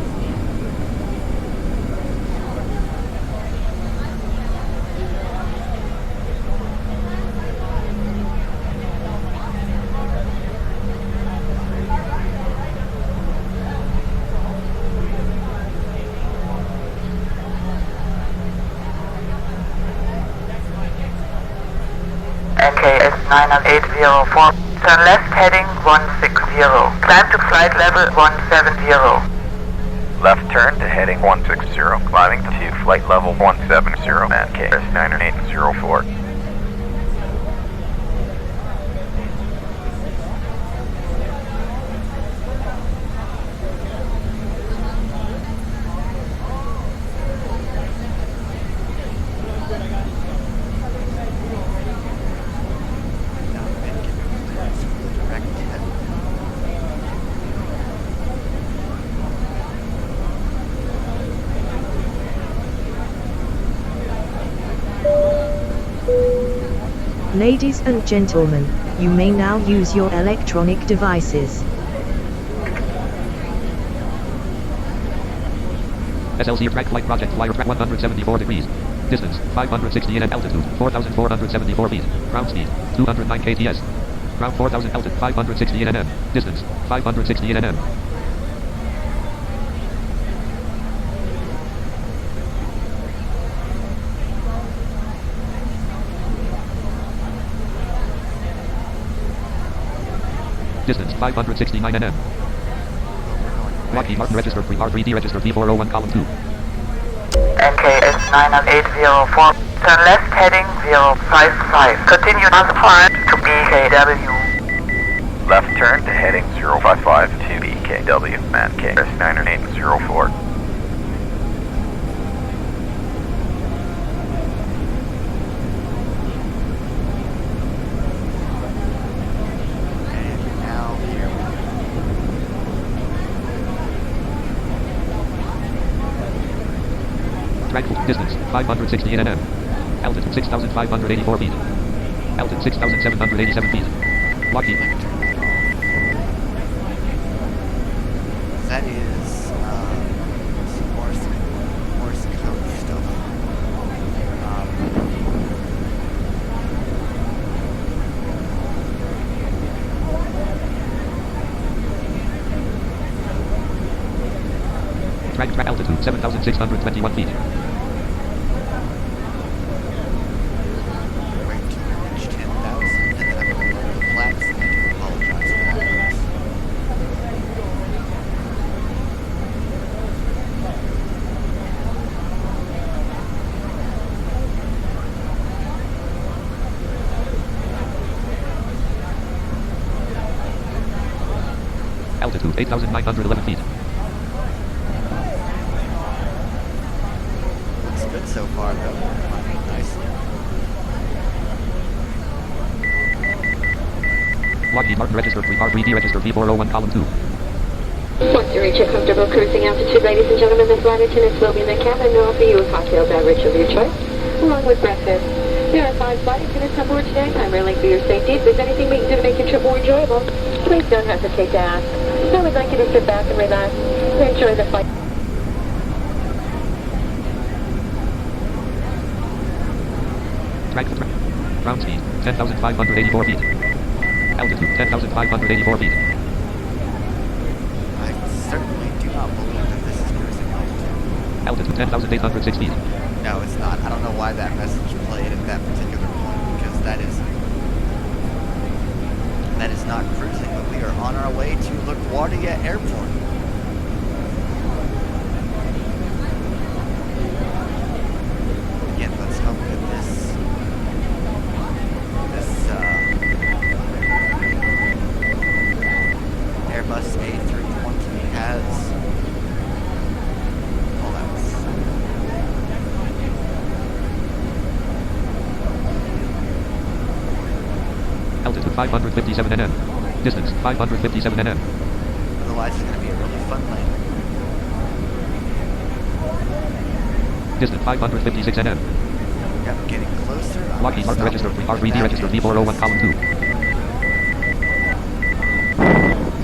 Speaker 4: NKS 9804. Turn left heading 160. Climb to flight level 170.
Speaker 5: Left turn to heading 160, climbing to flight level 170 man KS9804.
Speaker 6: Ladies and gentlemen, you may now use your electronic devices.
Speaker 2: SLC track flight project flyer track 174 degrees. Distance 560 and altitude 4,474 feet. Ground speed 209 kts. Ground 4,000 altitude 560 nm. Distance 560 nm. Distance 569 nm. Lockheed Martin registered R3D registered P401 column 2.
Speaker 4: NKS 9804. Turn left heading 055. Continue on the plan to BKW.
Speaker 5: Left turn to heading 055 to BKW, man KS9804.
Speaker 2: Drag distance 568 nm. Altitude 6,584 feet. Altitude 6,787 feet. Lockheed.
Speaker 1: That is some Morse code stuff.
Speaker 2: Track altitude 7,621 feet.
Speaker 1: Wait to reach 10,000, and then I'm going to lower the flags, and I do apologize for that.
Speaker 2: Altitude 8,911 feet.
Speaker 1: Looks good so far, though. Climbing nicely.
Speaker 2: Lockheed Martin registered 3R3D registered V401 column 2.
Speaker 10: Once you reach a comfortable cruising altitude, ladies and gentlemen, the flight attendants will be in the cabin and offer you a cocktail beverage of your choice, along with breakfast. There are 5 flight attendants on board today, primarily for your safety. If there's anything we can do to make your trip more enjoyable, please don't hesitate to ask. So we'd like you to sit back and relax and enjoy the flight.
Speaker 2: Track. Ground speed 10,584 feet. Altitude 10,584 feet.
Speaker 1: I certainly do not believe that this is cruising altitude.
Speaker 2: Altitude 10,806 feet.
Speaker 1: No, it's not. I don't know why that message played at that particular point, because that is not cruising, but we are on our way to LaGuardia Airport. Again, let's hope that this Airbus A320 has all that.
Speaker 2: Altitude 557 nm. Distance 557 nm.
Speaker 1: Otherwise, it's going to be a really fun landing.
Speaker 2: Distance 556 nm.
Speaker 1: Yep, getting closer.
Speaker 2: Lockheed Martin registered 3R3D registered V401 column 2.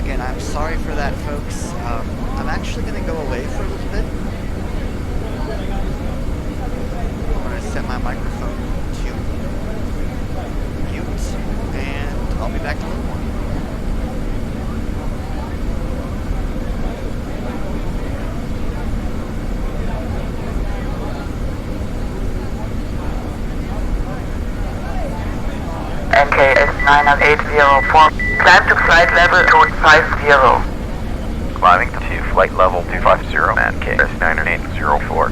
Speaker 1: Again, I'm sorry for that, folks. I'm actually going to go away for a little bit. I'm going to set my microphone to mute, and I'll be back in a little more.
Speaker 4: NKS 90804. Climb to flight level 250.
Speaker 5: Climbing to flight level 250, NKS 90804.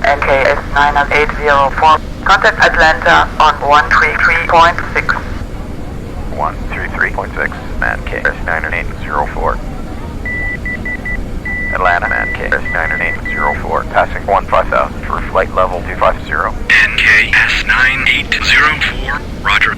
Speaker 4: NKS 90804. Contact Atlanta on 133.6.
Speaker 5: 133.6, NKS 90804. Atlanta, NKS 90804, passing 15,000 for flight level 250.
Speaker 9: NKS 9804, roger.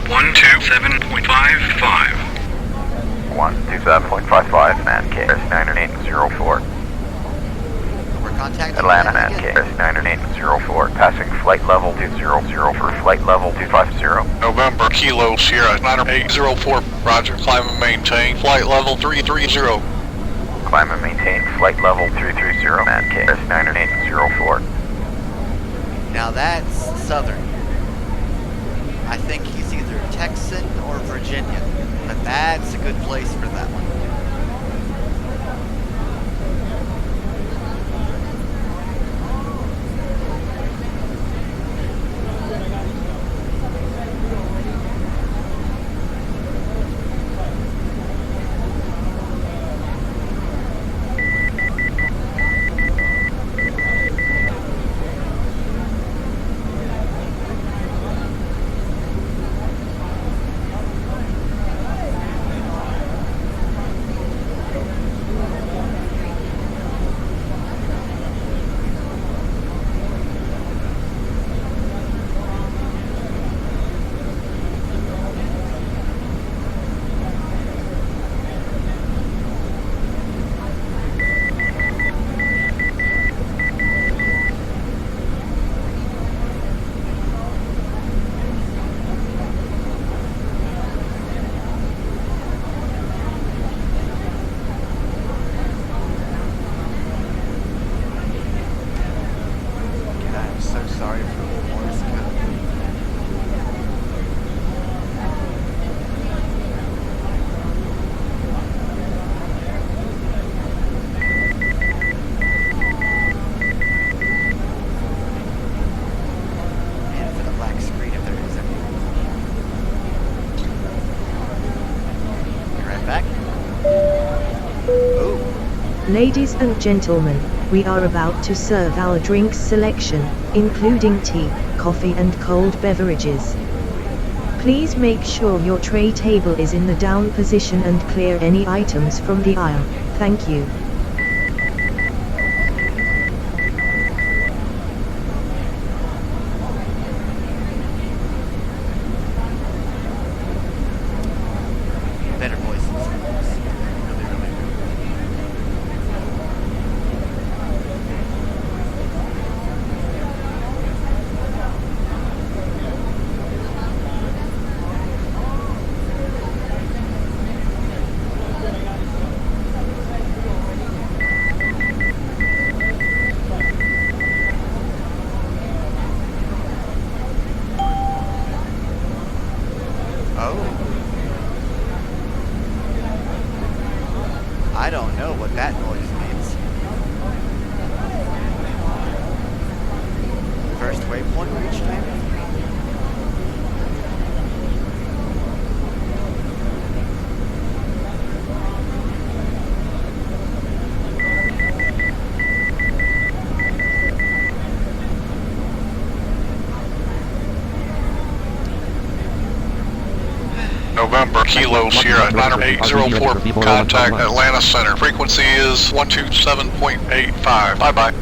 Speaker 9: 127.55.
Speaker 5: 127.55, man KS 90804.
Speaker 1: We're contacting
Speaker 5: Atlanta, man
Speaker 1: again.
Speaker 5: KS 90804, passing flight level 200 for flight level 250.
Speaker 9: November Kilo Sierra 9804. Roger, climb and maintain. Flight level 330.
Speaker 5: Climb and maintain flight level 330, man KS 90804.
Speaker 1: Now that's Southern. I think he's either Texan or Virginia, but that's a good place for that one. I'm so sorry for the Morse code. And for the black screen if there is any. Be right back. Ooh.
Speaker 6: Ladies and gentlemen, we are about to serve our drinks selection, including tea, coffee and cold beverages. Please make sure your tray table is in the down position and clear any items from the aisle. Thank you.
Speaker 1: Better voices. Really, really good. Oh. I don't know what that noise means. First waypoint reached, maybe?
Speaker 9: November Kilo Sierra 9804. Contact Atlanta Center. Frequency is 127.85. Bye bye.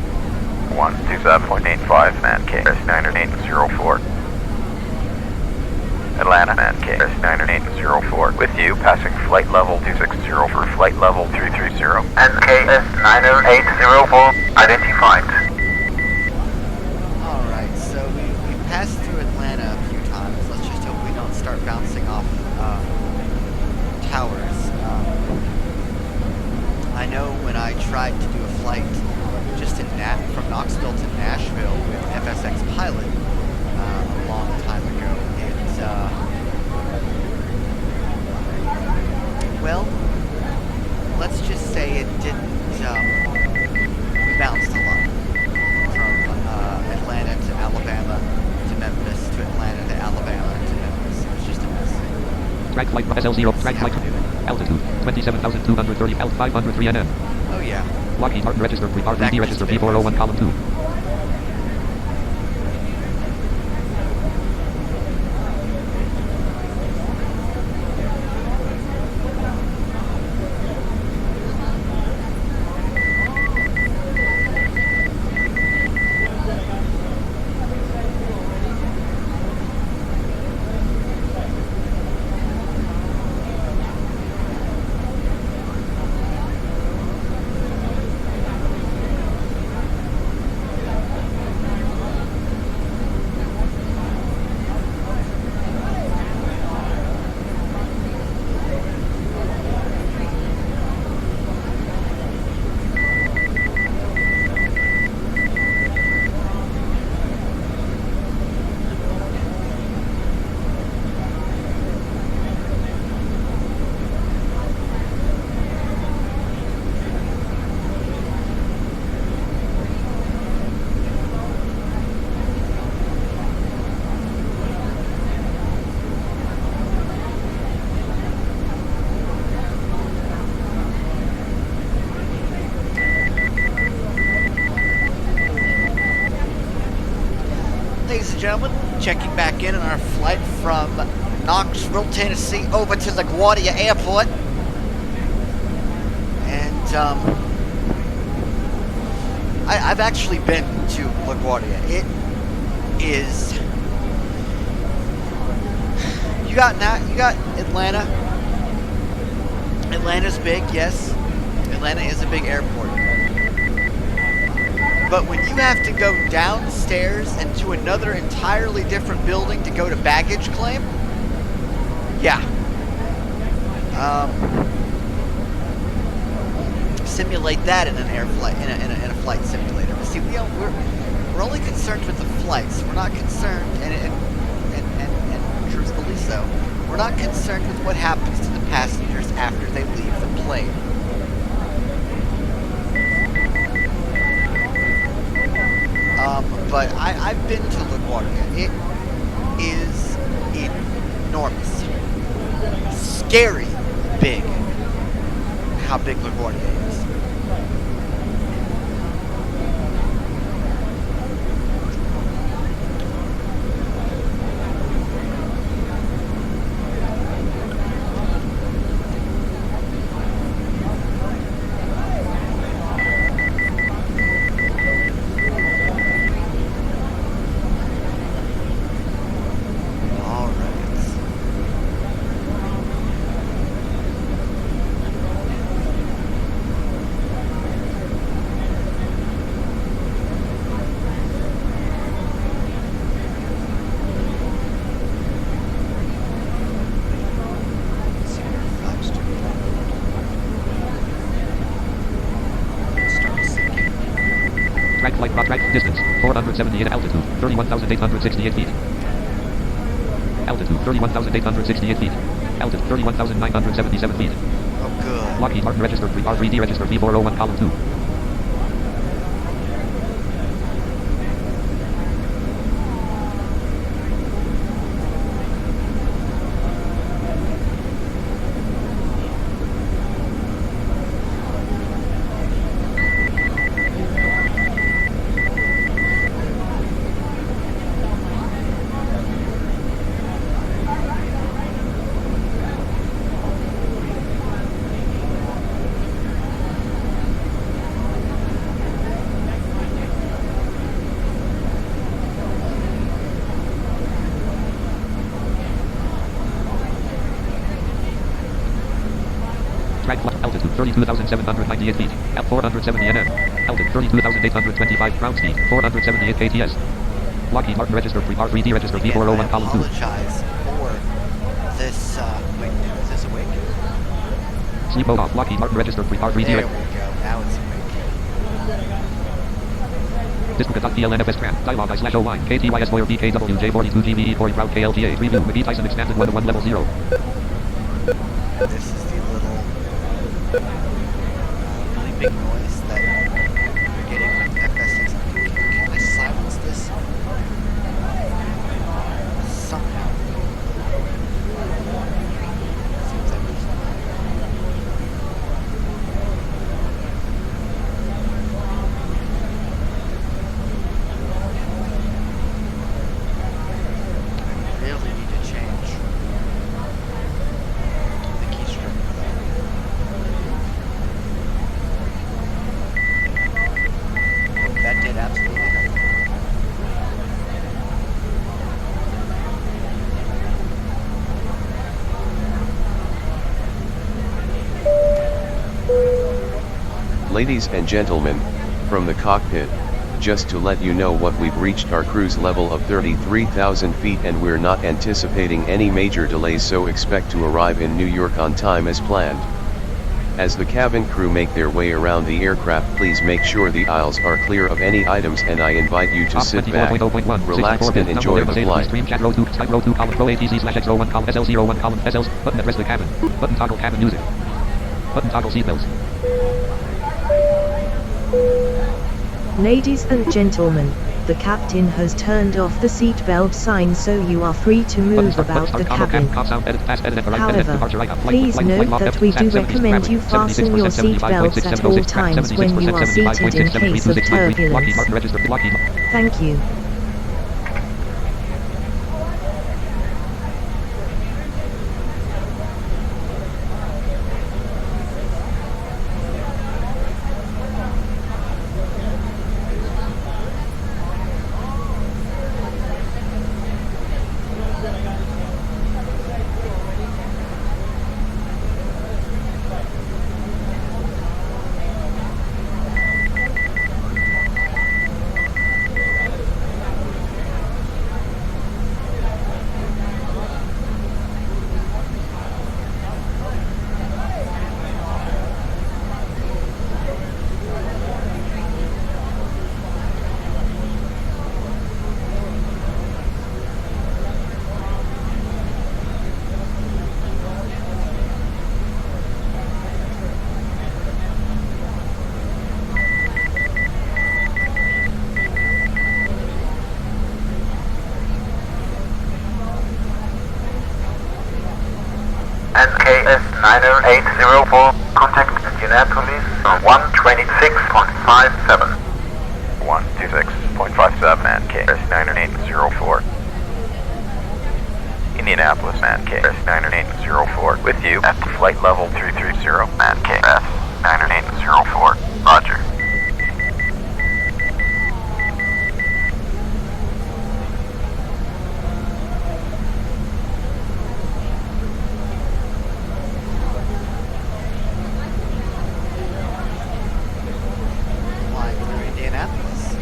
Speaker 5: 127.85, man KS 90804. Atlanta, man KS 90804. With you, passing flight level 260 for flight level 330.
Speaker 4: NKS 90804 identified.
Speaker 1: Alright, so we passed through Atlanta a few times. Let's just hope we don't start bouncing off towers. I know when I tried to do a flight just from Knoxville to Nashville with FSX Pilot a long time ago, well, let's just say it didn't, we bounced a lot. From Atlanta to Alabama to Memphis to Atlanta to Alabama to Memphis. It was just a mess.
Speaker 2: Track flight SL0, track flight. Altitude, 27,230, Alt 503 NM.
Speaker 1: Oh yeah.
Speaker 2: Lockheed Martin registered, R3D registered, V401, column 2.
Speaker 1: gentlemen, checking back in on our flight from Knoxville, Tennessee, over to LaGuardia Airport. And, I've actually been to LaGuardia. It is... You got Atlanta. Atlanta's big, yes. Atlanta is a big airport. But when you have to go downstairs and to another entirely different building to go to baggage claim, yeah. Simulate that in an air flight, in a flight simulator. But see, we're only concerned with the flights. We're not concerned, and truthfully so, we're not concerned with what happens to the passengers after they leave the plane. But I've been to LaGuardia. It is enormous. Scary big. How big LaGuardia is.
Speaker 2: Track distance 478 altitude 31,868 feet. Altitude 31,868 feet. Altitude 31,977 feet.
Speaker 1: Oh, good.
Speaker 2: Lockheed Martin registered R3D registered V401 column 2. Altitude 32,798 feet. At 470 nm. Altitude 32,825 ground speed. 478 kts. Lockheed Martin registered R3D registered V401 column 2.
Speaker 1: I apologize for this, wait, is this awake?
Speaker 2: Sleep mode off. Lockheed Martin registered R3D.
Speaker 1: There we go, now it's awake.
Speaker 2: Disco.plnfs tram. Dialog I/O line. KTYS Boyer BKWJ 42 GBE 40 route KLTA 3 view. McGee Tyson expanded 101 level 0.
Speaker 1: This is the little really big noise that you're getting with FS6. Can I silence this? Somehow. Seems like there's I really need to change the keystroke for that. That did absolutely nothing.
Speaker 7: Ladies and gentlemen, from the cockpit, just to let you know what we've reached our cruise level of 33,000 feet and we're not anticipating any major delays, so expect to arrive in New York on time as planned. As the cabin crew make their way around the aircraft, please make sure the aisles are clear of any items, and I invite you to sit back, relax and enjoy the flight.
Speaker 2: Stream chat row 2, Skype row 2, column pro ATC/X01, column SL01, column SLs, button address the cabin, button toggle cabin music, button toggle seatbelts.
Speaker 6: Ladies and gentlemen, the captain has turned off the seatbelt sign, so you are free to move about the cabin. However, please note that we do recommend you fasten your seatbelts at all times when you are seated in case of turbulence. Thank you.
Speaker 4: NKS 9804, contact Indianapolis 126.57.
Speaker 5: 126.57 and KS 9804. Indianapolis and KS 9804 with you at flight level 330 and KS 9804. Roger.
Speaker 1: Flying through Indianapolis.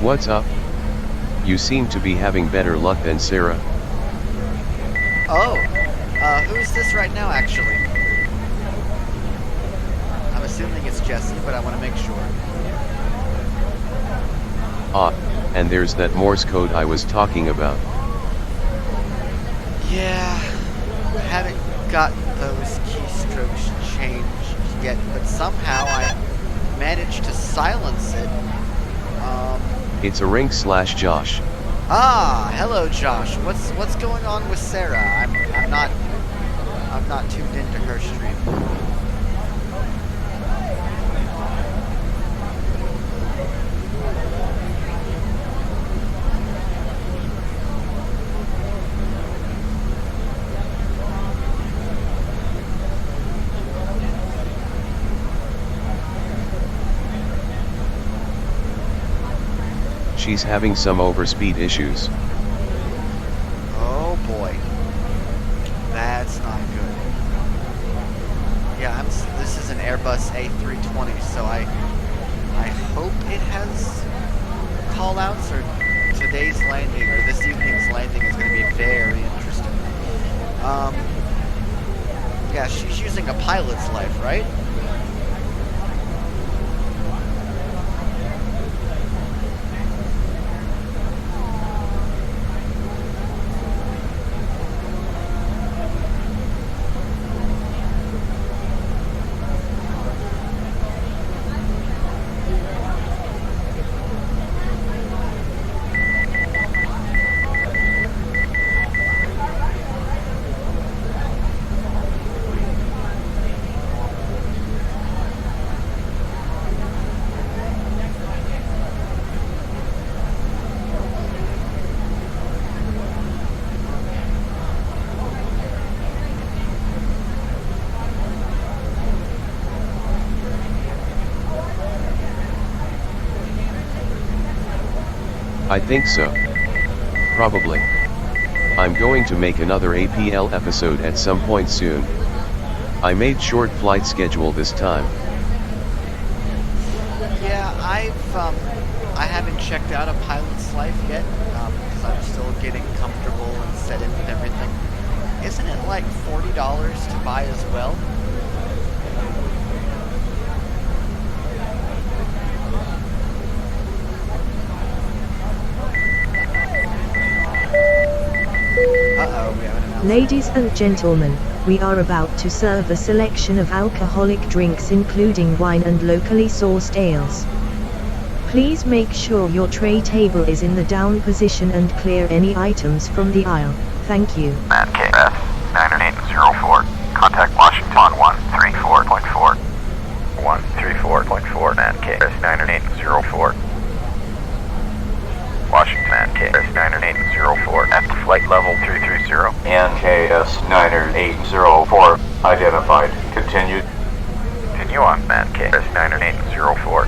Speaker 7: What's up? You seem to be having better luck than Sarah.
Speaker 1: Oh, who's this right now, actually? I'm assuming it's Jesse, but I want to make sure.
Speaker 7: Ah, and there's that Morse code I was talking about.
Speaker 1: Yeah, I haven't gotten those keystrokes changed yet, but somehow I managed to silence it.
Speaker 7: It's a Rink/Josh.
Speaker 1: Ah, hello, Josh. What's going on with Sarah? I'm not tuned into her stream.
Speaker 7: She's having some overspeed issues.
Speaker 1: Oh boy, that's not good. Yeah, this is an Airbus A320, so I hope it has call-outs, or today's landing or this evening's landing is going to be very interesting. Yeah, she's using a pilot's life, right?
Speaker 7: I think so. Probably. I'm going to make another APL episode at some point soon. I made short flight schedule this time.
Speaker 1: Yeah, I haven't checked out a pilot's life yet, because I'm still getting comfortable and set in with everything. Isn't it like $40 to buy as well? Uh-oh, we have an announcement.
Speaker 6: Ladies and gentlemen, we are about to serve a selection of alcoholic drinks including wine and locally sourced ales. Please make sure your tray table is in the down position and clear any items from the aisle. Thank you.
Speaker 5: Man KS 9804. Contact Washington on 134.4. 134.4. Man KS 9804. Washington KS 9804 at flight level 330.
Speaker 11: NKS 9804 identified. Continued.
Speaker 5: Continue on Man KS 9804.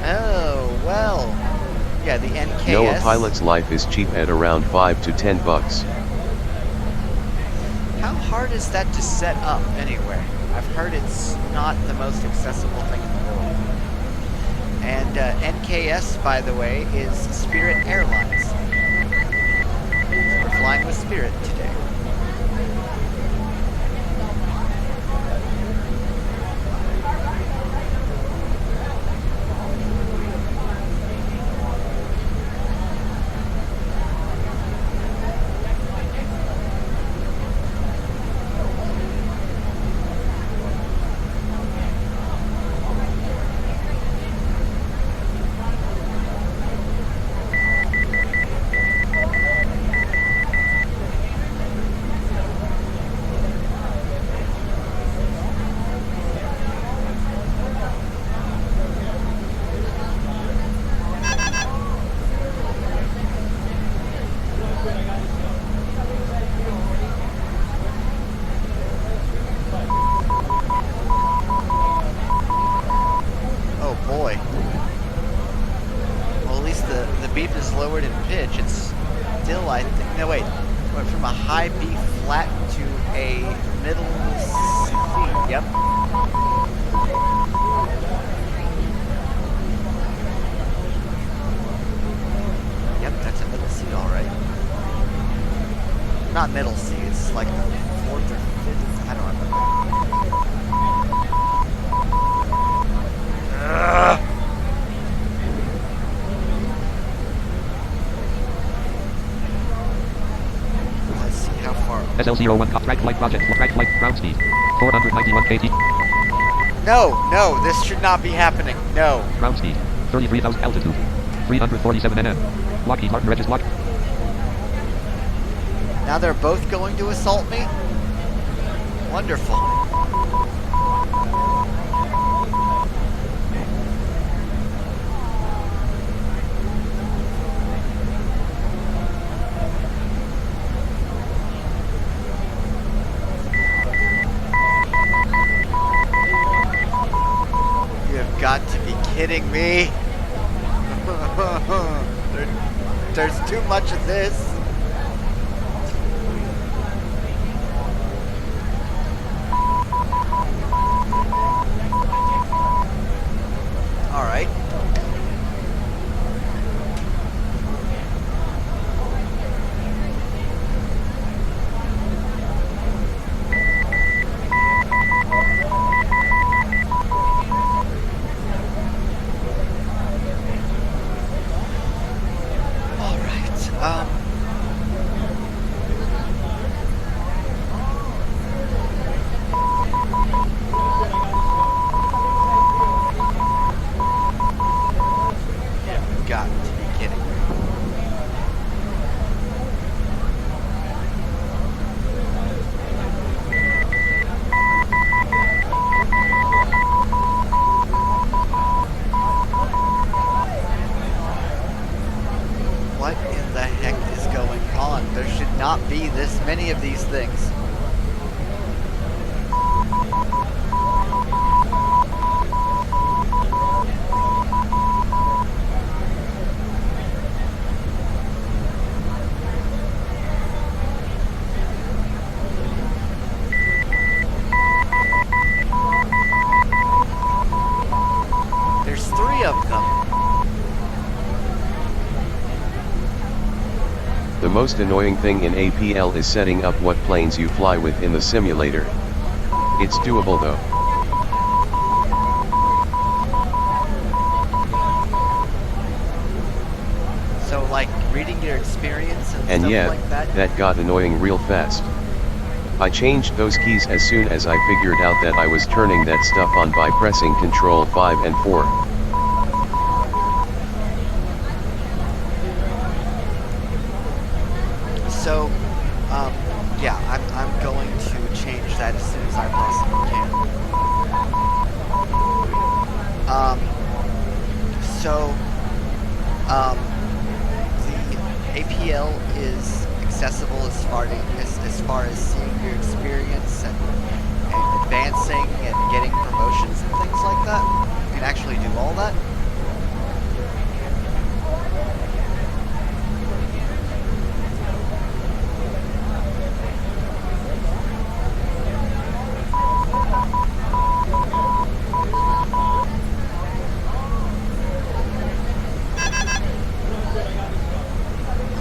Speaker 1: Oh, well. Yeah, the NKS.
Speaker 7: No, a pilot's life is cheap at around $5 to $10.
Speaker 1: How hard is that to set up anyway? I've heard it's not the most accessible thing in the world. And NKS, by the way, is Spirit Airlines. We're flying with Spirit today. beep is lowered in pitch, it's still, I think, no wait, went from a high B flat to a middle C, yep. not middle C. It's like the fourth or fifth. I don't remember. Ugh. Let's see how far.
Speaker 2: SL01 track flight project. Track flight ground speed 491 kt.
Speaker 1: No, this should not be happening. No.
Speaker 2: Ground speed 33,000 altitude 347 nm. Lockheed Martin register lock.
Speaker 1: Now they're both going to assault me? Wonderful. You have got to be kidding me. There's too much of this. All right. All right. Got to be kidding me. What in the heck is going on? There should not be this many of these things. There's 3 of them.
Speaker 7: The most annoying thing in APL is setting up what planes you fly with in the simulator. It's doable though.
Speaker 1: So like reading your experience and
Speaker 7: And
Speaker 1: stuff
Speaker 7: yeah,
Speaker 1: like that.
Speaker 7: that got annoying real fast. I changed those keys as soon as I figured out that I was turning that stuff on by pressing Control 5 and 4.
Speaker 1: So, yeah, I'm going to change that as soon as I possibly can. The APL is accessible as far as seeing your experience and advancing and getting promotions and things like that. You can actually do all that.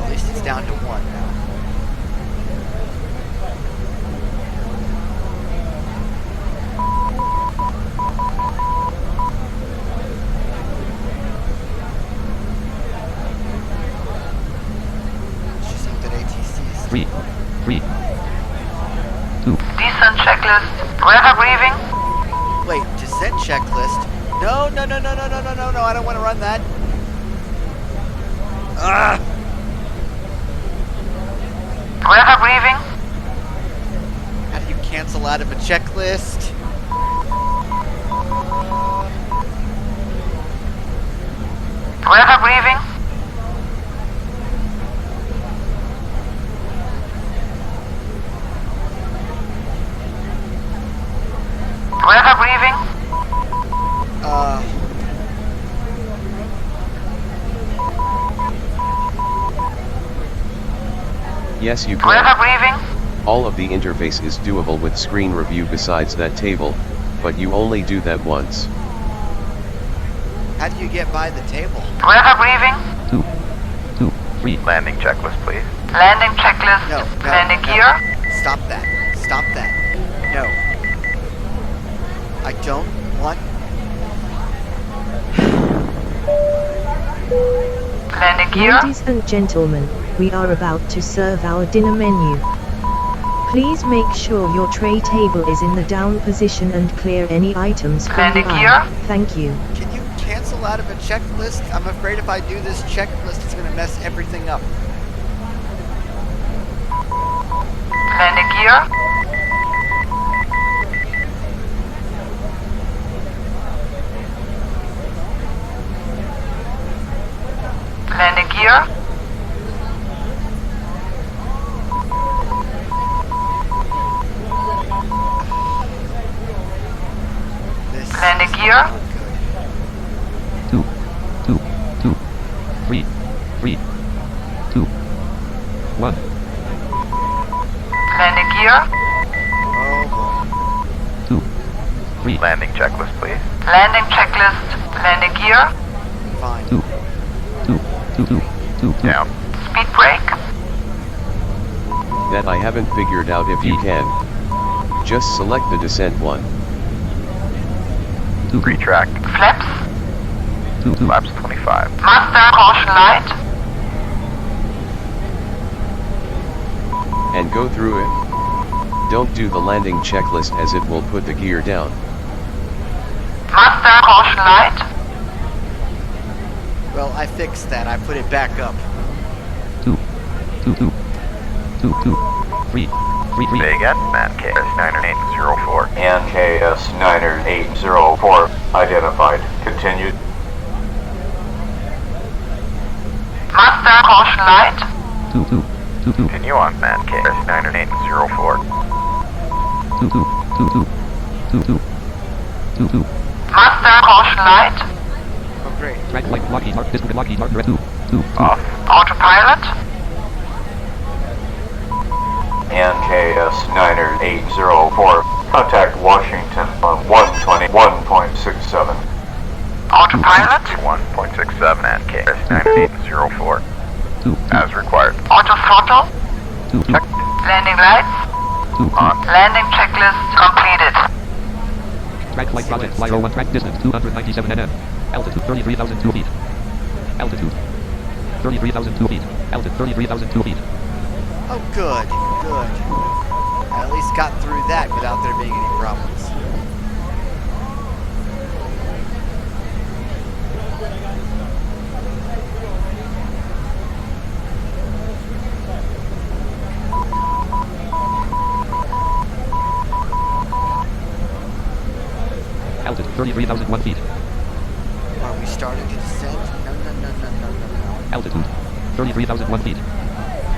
Speaker 1: At least it's down to 1 now. Let's just hope that ATC is
Speaker 2: 3, 3, 2.
Speaker 4: Descent checklist. Weather briefing.
Speaker 1: Wait, descent checklist? No, I don't want to run that. Ah!
Speaker 4: Weather briefing.
Speaker 1: How do you cancel out of a checklist?
Speaker 4: Weather briefing. Weather briefing.
Speaker 7: Yes, you
Speaker 4: Weather
Speaker 7: can.
Speaker 4: briefing.
Speaker 7: All of the interface is doable with screen review besides that table, but you only do that once.
Speaker 1: How do you get by the table?
Speaker 4: Weather briefing.
Speaker 2: 2, 2, 3.
Speaker 5: Landing checklist, please.
Speaker 4: Landing checklist.
Speaker 1: No, no,
Speaker 4: Landing
Speaker 1: no.
Speaker 4: gear.
Speaker 1: Stop that. Stop that. No. I don't want...
Speaker 4: Landing gear.
Speaker 6: Ladies and gentlemen, we are about to serve our dinner menu. Please make sure your tray table is in the down position and clear any items from the
Speaker 4: Landing
Speaker 6: aisle.
Speaker 4: gear.
Speaker 6: Thank you.
Speaker 1: Can you cancel out of a checklist? I'm afraid if I do this checklist, it's going to mess everything up.
Speaker 4: Landing gear. Landing gear.
Speaker 1: This
Speaker 4: Landing
Speaker 1: is
Speaker 4: gear.
Speaker 1: not good.
Speaker 2: 2, 2, 2, 3, 3, 2, 1.
Speaker 4: Landing gear.
Speaker 1: Oh
Speaker 2: 2, 3,
Speaker 5: Landing checklist, please.
Speaker 4: Landing checklist. Landing gear.
Speaker 1: boy. Fine.
Speaker 2: 2, 2, 2, 2, 2, 2.
Speaker 5: Down.
Speaker 4: Speed brake.
Speaker 7: That I haven't figured out if you can. Just select the descent one.
Speaker 2: 2, 3,
Speaker 5: Retract.
Speaker 4: Flaps.
Speaker 2: 2, 2.
Speaker 5: Flaps 25.
Speaker 4: Master caution light.
Speaker 7: And go through it. Don't do the landing checklist as it will put the gear down.
Speaker 4: Master caution light.
Speaker 1: Well, I fixed that. I put it back up.
Speaker 2: 2, 2, 2, 2, 2, 3, 3, 3.
Speaker 5: Say again. Man KS9804.
Speaker 11: NKS 9804 identified. Continued.
Speaker 4: Master caution light.
Speaker 2: 2, 2, 2, 2,
Speaker 5: Continue on. Man KS9804.
Speaker 2: 2, 2, 2, 2, 2, 2, 2, 2.
Speaker 4: Master caution light.
Speaker 1: Oh, great.
Speaker 2: Track light Lockheed Martin. This Lockheed Martin. 2, 2, 2.
Speaker 5: Off.
Speaker 4: Autopilot.
Speaker 11: NKS 9804. Contact Washington on 121.67.
Speaker 4: Autopilot.
Speaker 5: 1.67 and KS9804.
Speaker 2: 2,
Speaker 5: As required.
Speaker 4: Auto throttle.
Speaker 2: 2, 2,
Speaker 4: Landing lights.
Speaker 2: 2, 2.
Speaker 5: On.
Speaker 4: Landing checklist completed.
Speaker 2: Track light project. Fly 01. Track distance 297 nm. Altitude 33,002 feet. Altitude 33,002 feet. Altitude 33,002 feet.
Speaker 1: Oh, good. Good. I at least got through that without there being any problems.
Speaker 2: Altitude 33,001 feet.
Speaker 1: Are we starting to descend? No, no, no, no, no, no, no.
Speaker 2: Altitude 33,001 feet.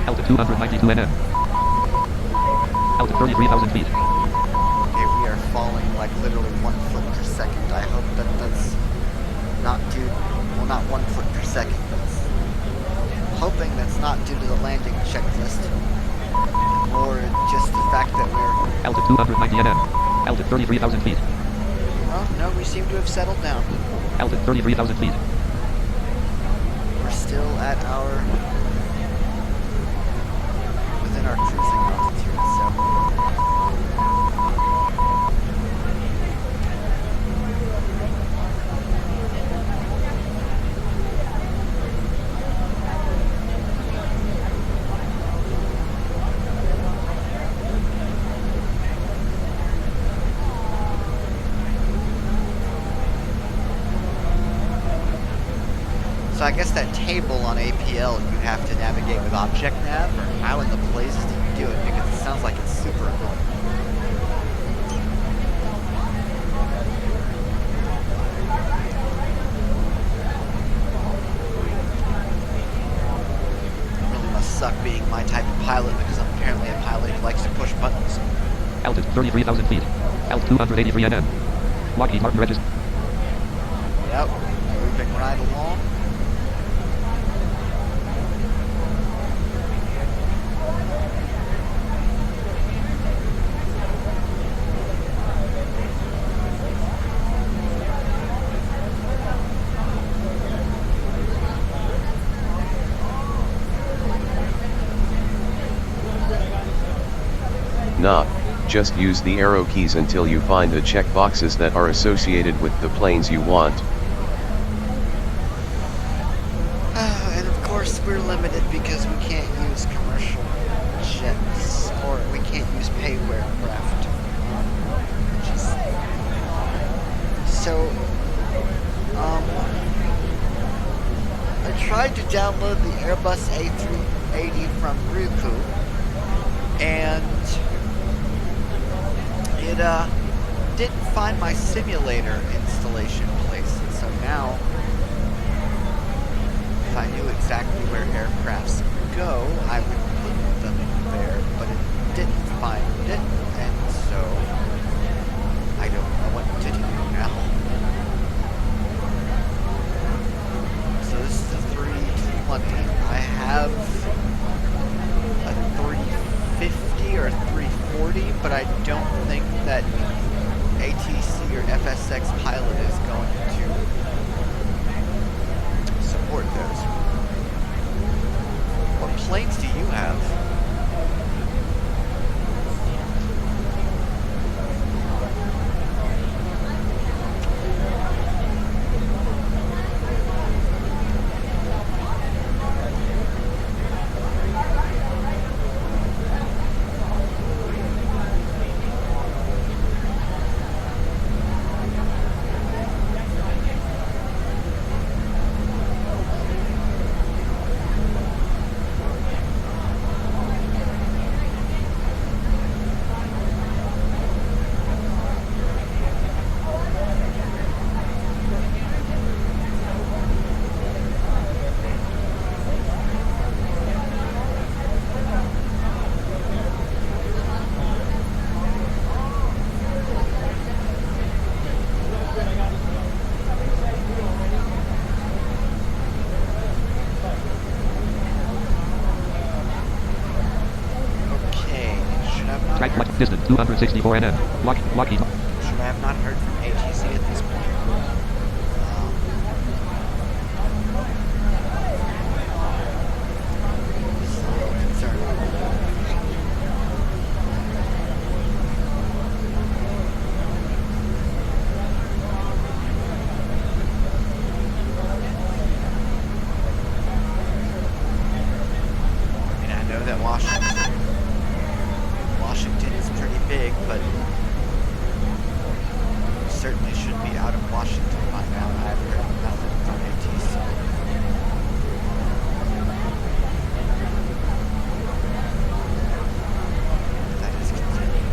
Speaker 2: Altitude 292 nm. Altitude 33,000 feet.
Speaker 1: Okay, we are falling like literally 1 foot per second. I hope that that's not due, well, not 1 foot per second. Hoping that's not due to the landing checklist, or just the fact that we're...
Speaker 2: Altitude 290 nm. Altitude 33,000 feet.
Speaker 1: Oh, no, we seem to have settled down.
Speaker 2: Altitude 33,000 feet.
Speaker 1: We're still at our... within our cruising altitude, so... So I guess that table on APL you have to navigate with object nav, or how in the blazes do you do it? Because it sounds like it's super annoying. It really must suck being my type of pilot, because I'm apparently a pilot who likes to push buttons.
Speaker 2: Altitude 33,000 feet. Altitude 283 nm. Lockheed Martin register.
Speaker 1: Yep, moving right along.
Speaker 7: Nah, just use the arrow keys until you find the checkboxes that are associated with the planes you want.
Speaker 1: And of course we're limited because we can't use commercial jets, or we can't use payware craft. So, I tried to download the Airbus A380 from Roku, and it didn't find my simulator installation place, and so now, if I knew exactly where aircrafts go, I would put them there, but it didn't find it, and so I don't know what to do now. So this is a 320. I have a 350 or 340, but I don't think that ATC or FSX pilot is going to support those. What planes do you have?
Speaker 2: Track flight distance 264 nm. Lockheed.
Speaker 1: Should I have not heard from ATC at this point? This is a little concerning. And I know that Washington is pretty big, but certainly should be out of Washington by now. I've heard nothing from ATC. That is concerning.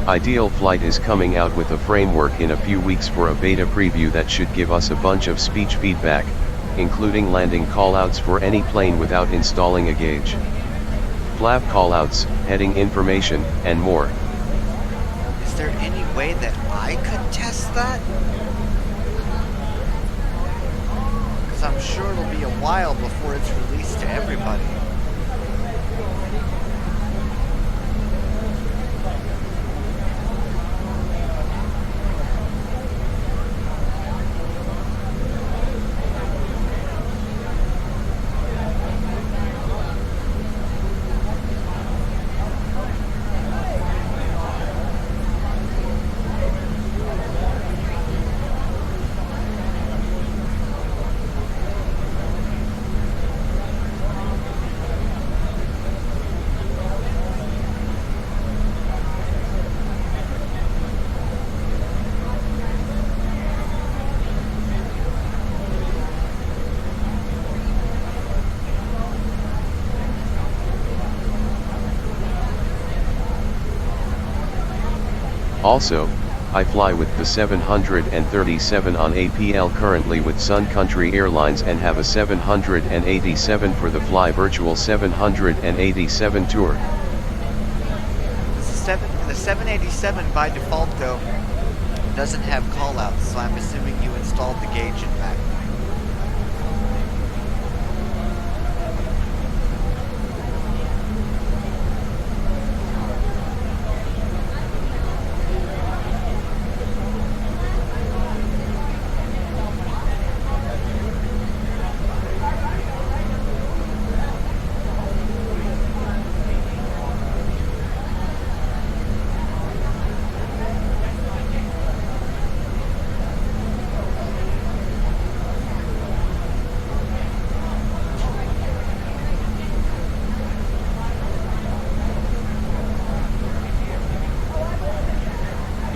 Speaker 7: Ideal Flight is coming out with a framework in a few weeks for a beta preview that should give us a bunch of speech feedback, including landing callouts for any plane without installing a gauge, flap callouts, heading information, and more.
Speaker 1: Is there any way that I could test that? Because I'm sure it'll be a while before it's released to everybody.
Speaker 7: Also, I fly with the 737 on APL currently with Sun Country Airlines and have a 787 for the Fly Virtual 787 tour.
Speaker 1: The 787 by default though doesn't have callouts, so I'm assuming you installed the gauge in back.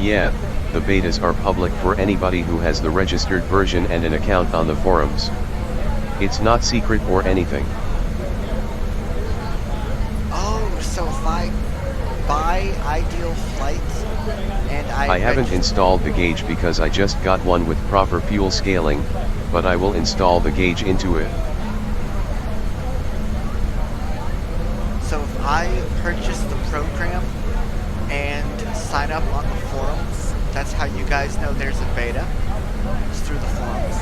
Speaker 7: Yeah, the betas are public for anybody who has the registered version and an account on the forums. It's not secret or anything.
Speaker 1: Oh, so if I buy Ideal Flight and I
Speaker 7: haven't installed the gauge because I just got one with proper fuel scaling, but I will install the gauge into it.
Speaker 1: So if I purchase the program and sign up on the forums, that's how you guys know there's a beta? It's through the forums.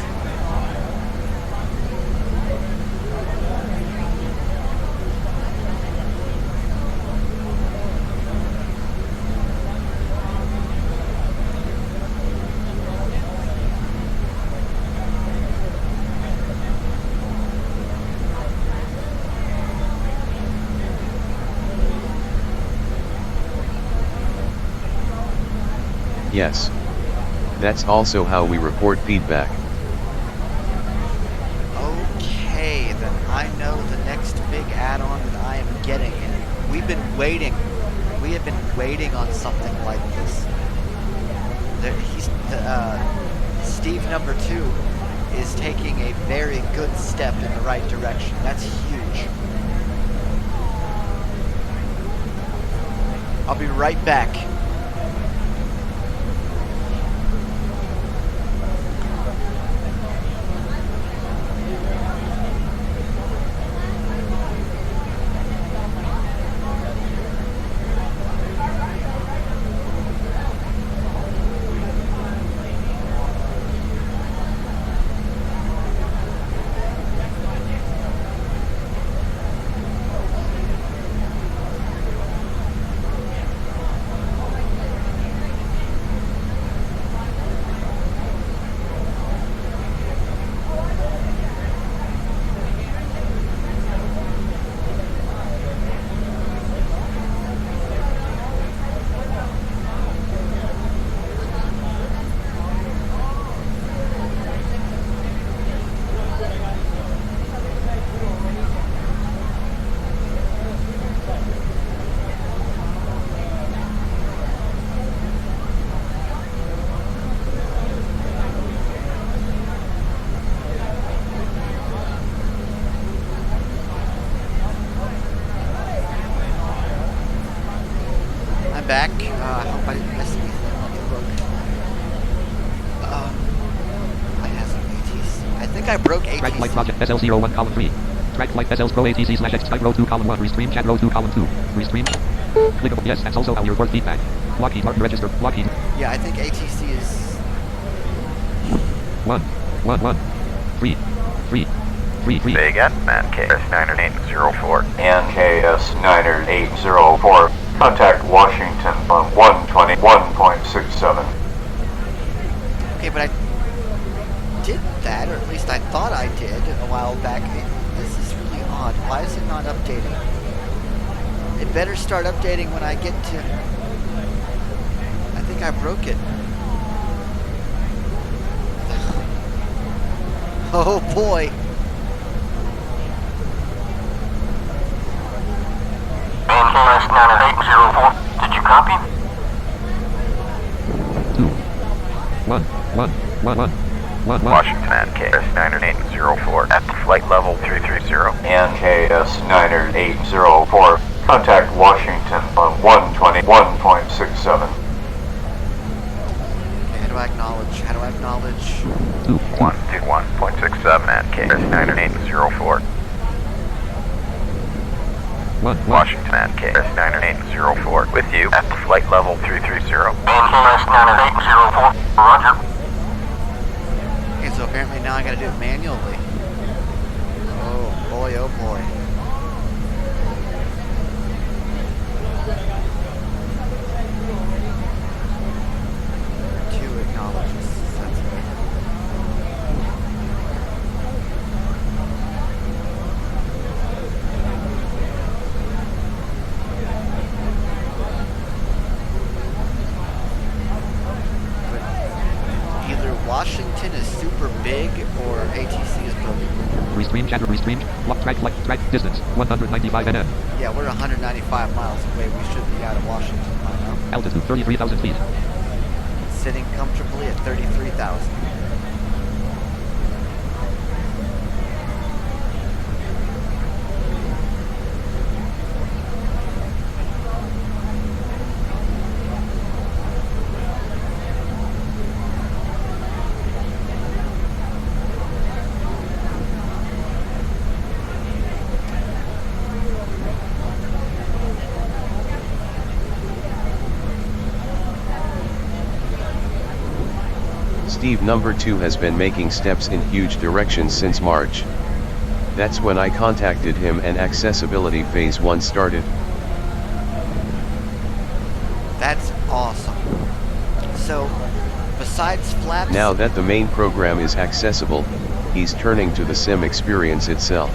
Speaker 7: Yes. That's also how we report feedback.
Speaker 1: Okay, then I know the next big add-on that I am getting. And we have been waiting on something like this. Steve number 2 is taking a very good step in the right direction. That's huge. I'll be right back. Back. I hope I didn't miss anything on the book. I have some ATC. I think I broke ATC.
Speaker 2: Track flight project SL01 column 3. Track flight SLs Pro ATC / X type row 2 column 1. Restream chat row 2 column 2. Restream. Clickable. Yes, that's also how you report feedback. Lockheed Martin register. Lockheed.
Speaker 1: Yeah, I think ATC is
Speaker 2: 1 1 1 3 3 3 3.
Speaker 5: Say again. NKS9804.
Speaker 11: NKS9804. Contact Washington on 121.67.
Speaker 1: okay, but I did that, or at least I thought I did a while back. This is really odd. Why is it not updating? It better start updating when I get to... I think I broke it. Oh boy.
Speaker 9: NKS9804. Did you copy?
Speaker 2: 2 1 1 1 1 1 1.
Speaker 5: Washington NKS9804 at flight level 330.
Speaker 11: NKS9804. Contact Washington on 121.67.
Speaker 1: I acknowledge? How do I acknowledge?
Speaker 5: 121.67 at KS9804. Washington at KS9804. With you at flight level 330.
Speaker 9: KS9804. Roger.
Speaker 1: Okay, so apparently now I gotta do it manually. Oh boy, oh boy. Two acknowledges. That's good. But either Washington is super big or ATC is broken.
Speaker 2: Restream chatter restream. Lock track distance 195 nm.
Speaker 1: Yeah, we're 195 miles away. We should be out of Washington by now.
Speaker 2: Altitude 33,000 feet.
Speaker 1: Sitting comfortably at 33,000.
Speaker 7: Steve number 2 has been making steps in huge directions since March. That's when I contacted him and accessibility phase 1 started.
Speaker 1: That's awesome. So, besides flaps...
Speaker 7: Now that the main program is accessible, he's turning to the sim experience itself.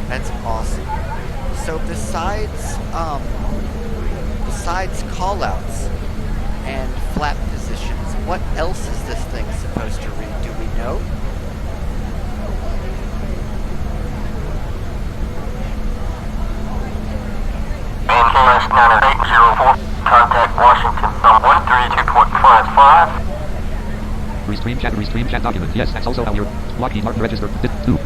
Speaker 1: That's awesome. So besides callouts and flap positions, what else is this thing supposed to read? Do we know?
Speaker 9: KS9804. Contact Washington from 132.55.
Speaker 2: Restream chat document. Yes, that's also how your Lockheed Martin registered. 2.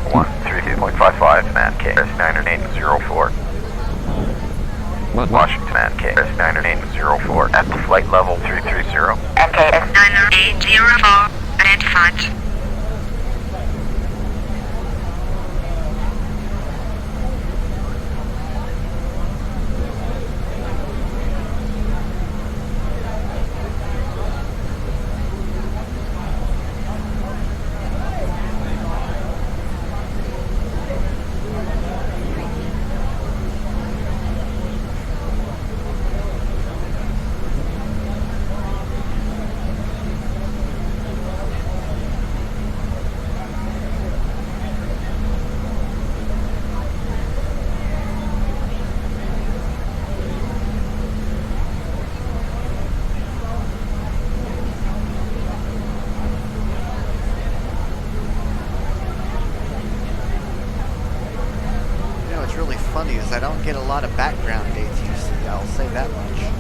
Speaker 5: 132.55 at KS9804. Washington at KS9804 at flight level 330.
Speaker 3: KS9804 identified.
Speaker 1: Funny is I don't get a lot of background ATC, I'll say that much.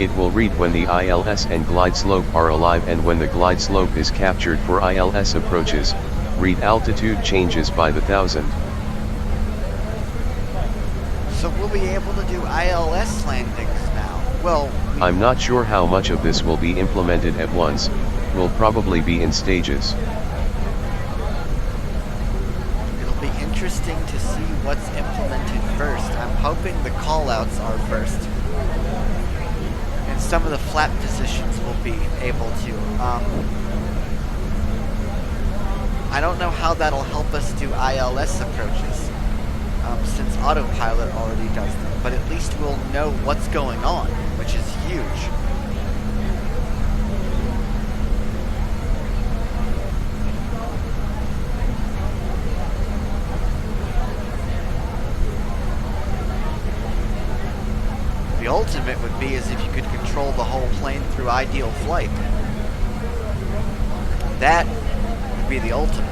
Speaker 7: It will read when the ILS and glide slope are alive and when the glide slope is captured for ILS approaches, read altitude changes by the 1,000.
Speaker 1: So we'll be able to do ILS landings now. Well,
Speaker 7: I'm not sure how much of this will be implemented at once, will probably be in stages.
Speaker 1: it'll be interesting interesting to see what's implemented first. I'm hoping the callouts are first. And some of the flap positions will be able to. I don't know how that'll help us do ILS approaches, since autopilot already does them, but at least we'll know what's going on, which is huge. The ultimate would be as if you could control the whole plane through ideal flight. That would be the ultimate.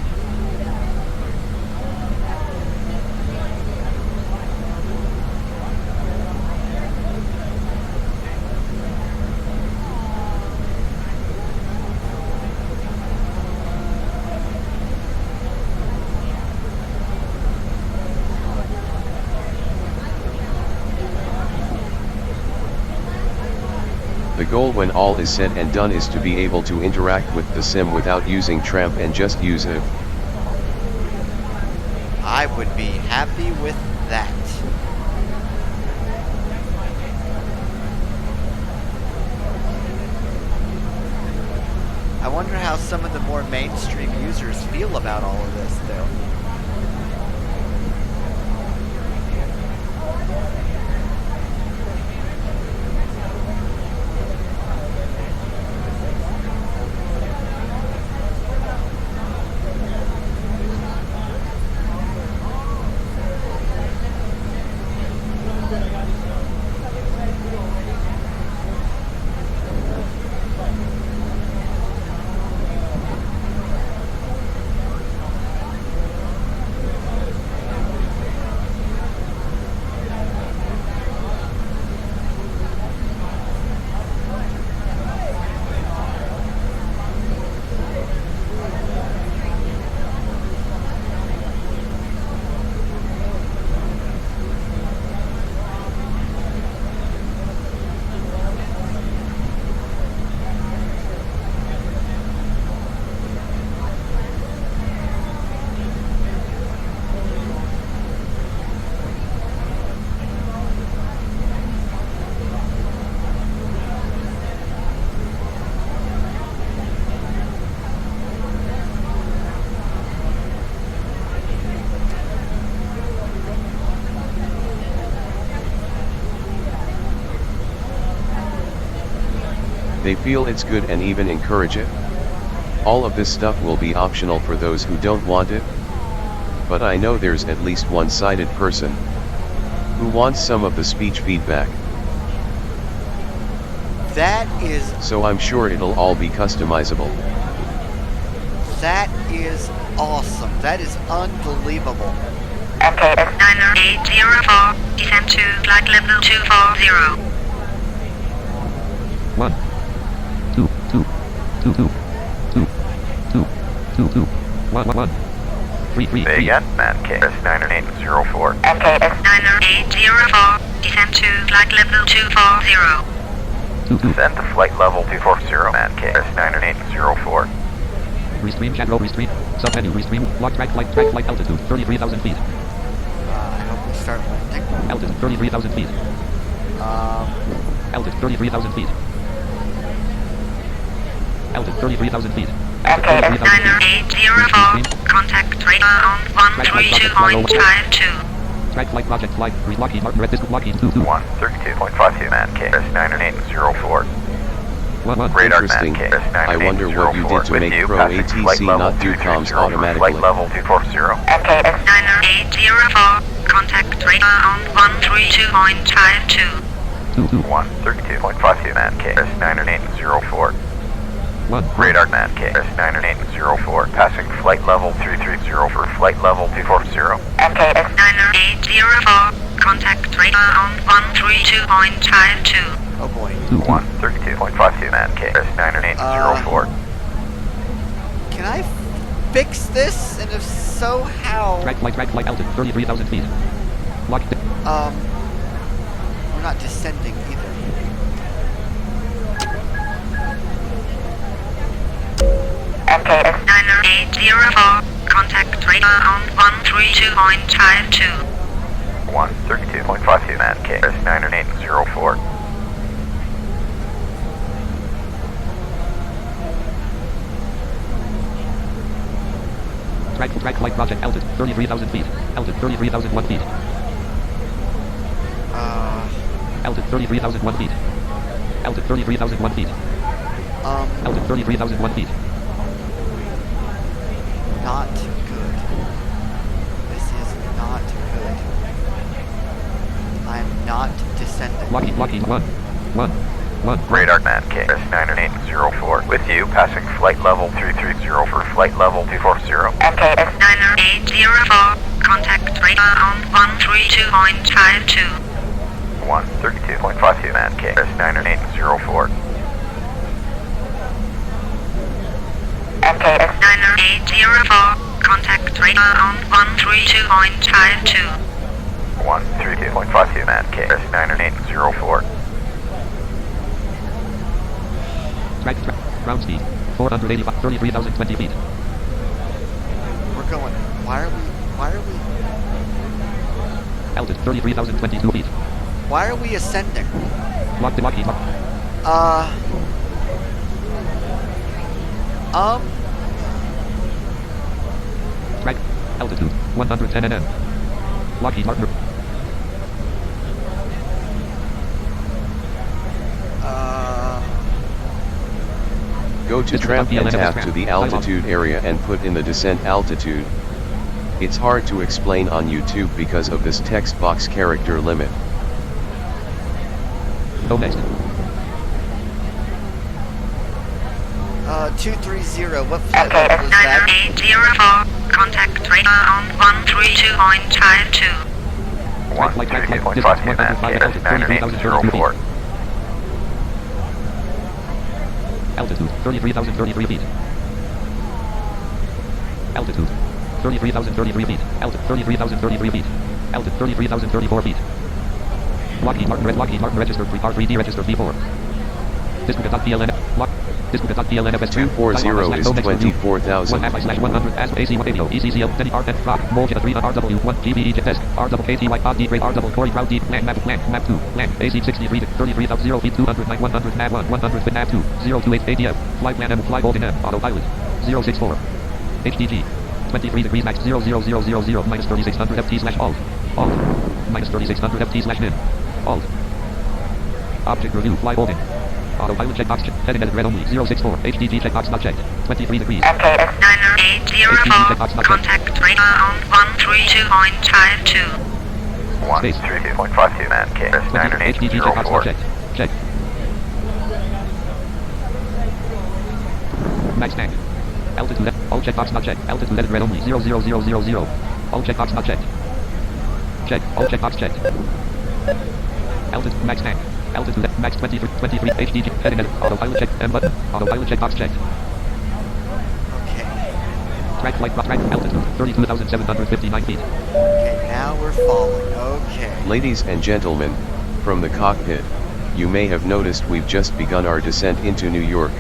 Speaker 7: The goal when all is said and done is to be able to interact with the sim without using tramp and just use it.
Speaker 1: I would be happy with that. I wonder how some of the more mainstream users feel about all of this, though.
Speaker 7: They feel it's good and even encourage it. All of this stuff will be optional for those who don't want it. But I know there's at least one-sided person who wants some of the speech feedback.
Speaker 1: That is...
Speaker 7: So I'm sure it'll all be customizable.
Speaker 1: That is awesome. That is unbelievable.
Speaker 3: MKS 9804, descend to flight level 240.
Speaker 2: 1 2 2 2 2 2 2 2 2 1 1 1 3 3
Speaker 5: Say
Speaker 2: 3
Speaker 5: again, man, KS9804.
Speaker 3: MKS 9804, descend to flight level 240.
Speaker 2: 2 2
Speaker 5: Send to flight level 240, man, KS9804.
Speaker 2: Restream chat row restream submenu restream lock track flight altitude 33,000 feet
Speaker 1: I hope we start landing.
Speaker 2: altitude 33,000 feet altitude 33,000 feet altitude 33,000 feet
Speaker 3: MKS 9804, contact radar on 132.52.
Speaker 2: track flight project flight Lockheed Martin red disk Lockheed 22
Speaker 5: 132.52, man, KS9804.
Speaker 2: 1 1
Speaker 5: Radar
Speaker 7: Interesting.
Speaker 5: man,
Speaker 7: I wonder what you did to
Speaker 5: with
Speaker 7: make
Speaker 5: you,
Speaker 7: Pro
Speaker 5: passing flight
Speaker 7: ATC
Speaker 5: level
Speaker 7: not do comms
Speaker 5: 230 for
Speaker 7: automatically.
Speaker 5: Flight level 240.
Speaker 3: MKS 9804, contact radar on 132.52.
Speaker 2: 2 2
Speaker 5: 132.52, man, KS9804.
Speaker 2: 1
Speaker 5: Radar man, KS9804, passing flight level 330 for flight level 240.
Speaker 3: MKS 9804, contact radar on 132.52.
Speaker 1: Oh boy.
Speaker 5: 132.52, man, KS9804.
Speaker 1: Can I fix this? And if so, how?
Speaker 2: track flight altitude 33,000 feet lock
Speaker 1: We're not descending either.
Speaker 3: MKS 9804, contact radar on 132.52.
Speaker 5: 132.52 man KS 90804.
Speaker 2: Track flight project altitude 33,000 feet. Altitude 33,001 feet. Altitude 33,001 feet. Altitude 33,001 feet. Altitude 33,001 feet.
Speaker 1: Not good. This is not good. I'm not descending.
Speaker 2: Lockheed 1.
Speaker 5: Radar man KS 90804. With you, passing flight level 330 for flight level 240.
Speaker 3: MKS 90804, contact radar on 132.52.
Speaker 5: 132.52 man KS 90804.
Speaker 3: MKS 90804, contact radar on 132.52.
Speaker 5: 132.52 man KS 90804.
Speaker 2: Track ground speed 485 33,020 feet.
Speaker 1: We're going. Why are we?
Speaker 2: Altitude 33,022 feet.
Speaker 1: Why are we ascending?
Speaker 2: Lockheed. Track altitude 110 nm. Lockheed Martin.
Speaker 7: Go to tramp and tap to the altitude area and put in the descent altitude. It's hard to explain on YouTube because of this text box character limit.
Speaker 2: Go next.
Speaker 1: 230, what flight level
Speaker 3: MKS
Speaker 1: was that?
Speaker 3: 90804, contact radar on 132.52.
Speaker 5: 132.52 man KS 90804.
Speaker 2: Altitude 33,033 feet. Altitude 33,033 feet. Altitude 33,033 feet. Altitude 33,034 feet. Lockheed Martin registered 3D registered V4. Disputed.pln lock. Disputed.plnfs
Speaker 7: 240 is 24,000.
Speaker 2: 1/100 as AC1 radio ECCL Denny R and Rock Molja 3 RW 1 GBE jet test RWKTY odd D grade RW Corey Crowd Deep land map 2 land AC 63 33,000 0 feet 200 100 nav 1 100 fit nav 2 028 ADF fly plan M fly holding M autopilot 064 HDG 23 degrees max 00000 minus 3600 FT slash alt minus 3600 FT slash min alt object review fly holding autopilot checkbox heading edit red only 064 HDG checkbox not checked 23 degrees
Speaker 3: MKS 90804, contact radar on 132.52.
Speaker 5: 132.52 man KS
Speaker 2: HDG checkbox not
Speaker 5: 90804.
Speaker 2: checked check max tank altitude all checkbox not checked altitude edit red only 00000 all checkbox not checked check all checkbox checked altitude max tank altitude max 23 HDG heading edit autopilot check M button autopilot checkbox checked
Speaker 1: Okay.
Speaker 2: track flight track altitude 32,759 feet
Speaker 1: Okay, now we're falling. Okay.
Speaker 7: Ladies and gentlemen, from the cockpit, you may have noticed we've just begun our descent into New York.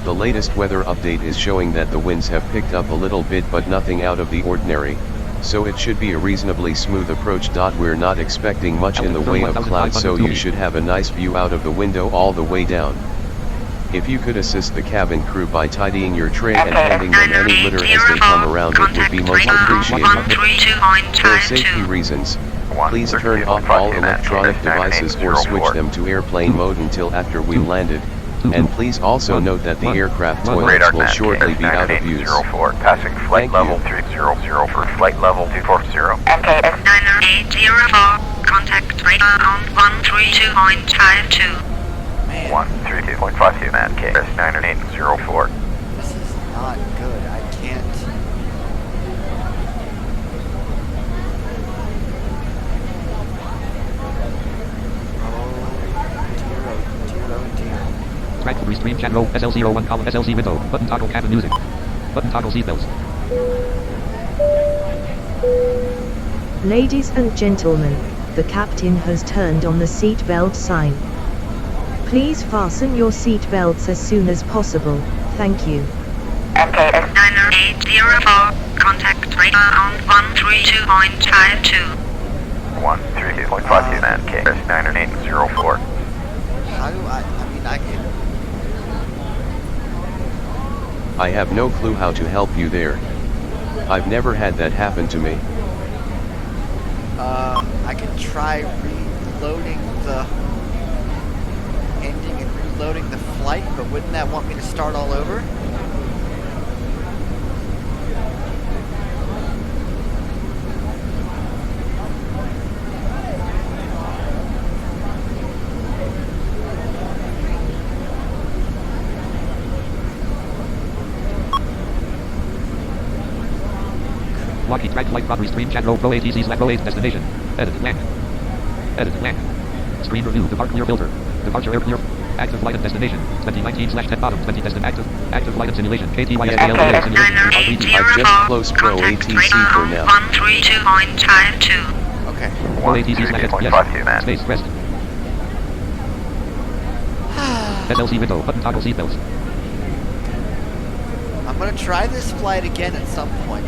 Speaker 7: The latest weather update is showing that the winds have picked up a little bit but nothing out of the ordinary, so it should be a reasonably smooth approach. We're not expecting much in the way of clouds, so you should have a nice view out of the window all the way down. If you could assist the cabin crew by tidying your tray and handing them any litter as they come around, it would be most appreciated. For safety reasons, please turn off all electronic devices or switch them to airplane mode until after we've landed. And please also note that the aircraft toilets will shortly be out of use.
Speaker 5: Passing flight level 300 for flight level 240.
Speaker 3: MKS 90804, contact radar on 132.52.
Speaker 5: 132.52 man KS 90804.
Speaker 1: This is not good. I can't. Oh dear.
Speaker 2: track restream chat row SL01 column SLC window button toggle cabin music button toggle seatbelts
Speaker 6: Ladies and gentlemen, the captain has turned on the seatbelt sign. Please fasten your seatbelts as soon as possible. Thank you.
Speaker 3: MKS 90804, Contact radar on 132.52.
Speaker 5: 132.52 and KS 9804.
Speaker 1: How do I mean, I can...
Speaker 7: I have no clue how to help you there. I've never had that happen to me.
Speaker 1: I can try reloading the... ending and reloading the flight, but wouldn't that want me to start all over?
Speaker 2: Lockheed track flight property stream chat row pro ATC's left row 8 destination. Edit land. Edit land. Screen review. Depart clear filter. Departure air clear. Active flight and destination. 2019/10 bottom 20 destination active. Active flight and simulation. KTYS
Speaker 3: Okay.
Speaker 2: simulation.
Speaker 7: I've just closed Pro ATC for now.
Speaker 3: 132.52.
Speaker 1: Okay.
Speaker 2: Pro ATC slash yes.
Speaker 5: man.
Speaker 2: Space rest. SLC window. Button toggle seatbelts.
Speaker 1: I'm gonna try this flight again at some point.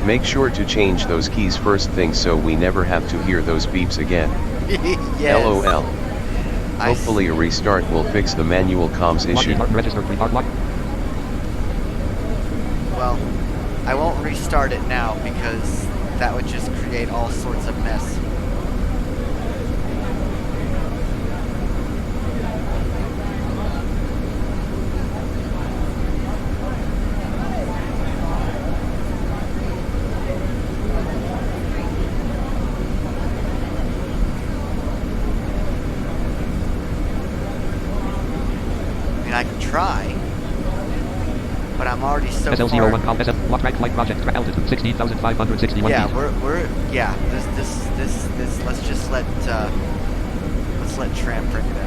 Speaker 7: Make sure to change those keys first thing so we never have to hear those beeps again.
Speaker 1: Yes.
Speaker 7: LOL. Hopefully a restart will fix the manual comms issue.
Speaker 1: Well, I won't restart it now because that would just create all sorts of mess. I can try, but I'm already so
Speaker 2: SL01
Speaker 1: far.
Speaker 2: com SF block track flight project altitude 16,561
Speaker 1: Yeah,
Speaker 2: feet.
Speaker 1: yeah. This. Let's just let Tramp bring it in.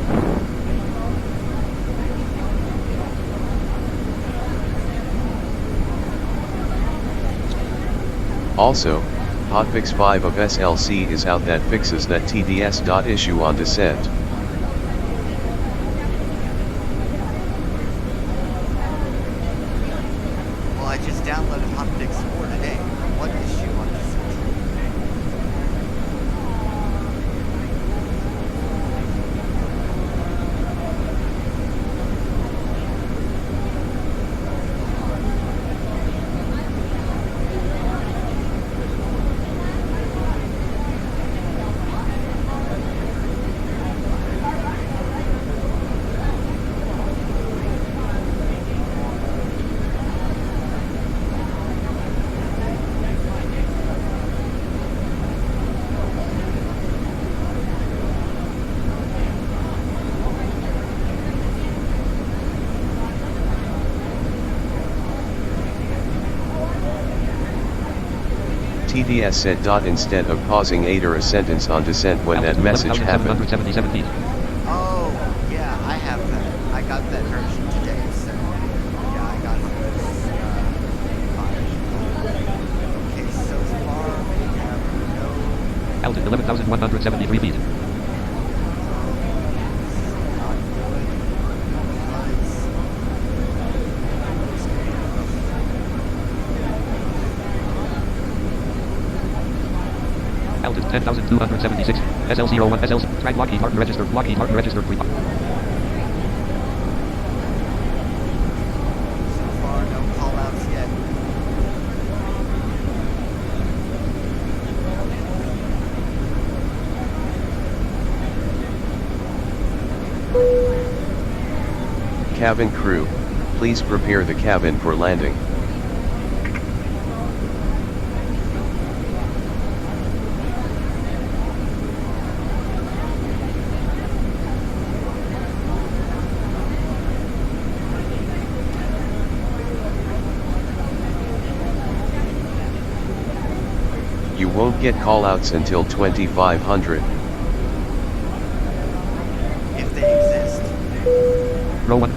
Speaker 7: Also, hotfix 5 of SLC is out that fixes that TDS dot issue on descent.
Speaker 1: I just downloaded Hotfix 4 today. What issue on this?
Speaker 7: TDS said dot instead of pausing 8 or a sentence on descent when that message happened.
Speaker 1: Oh, yeah, I have that. I got that version today, so yeah, I got this okay, so far we have no...
Speaker 2: Altitude 11,173 feet. Altitude 10,276. SL01 SL track Lockheed Martin registered pre.
Speaker 1: So far, no call-outs yet.
Speaker 7: Cabin crew, please prepare the cabin for landing. You won't get callouts until 2500.
Speaker 1: If they exist.
Speaker 2: Row 1.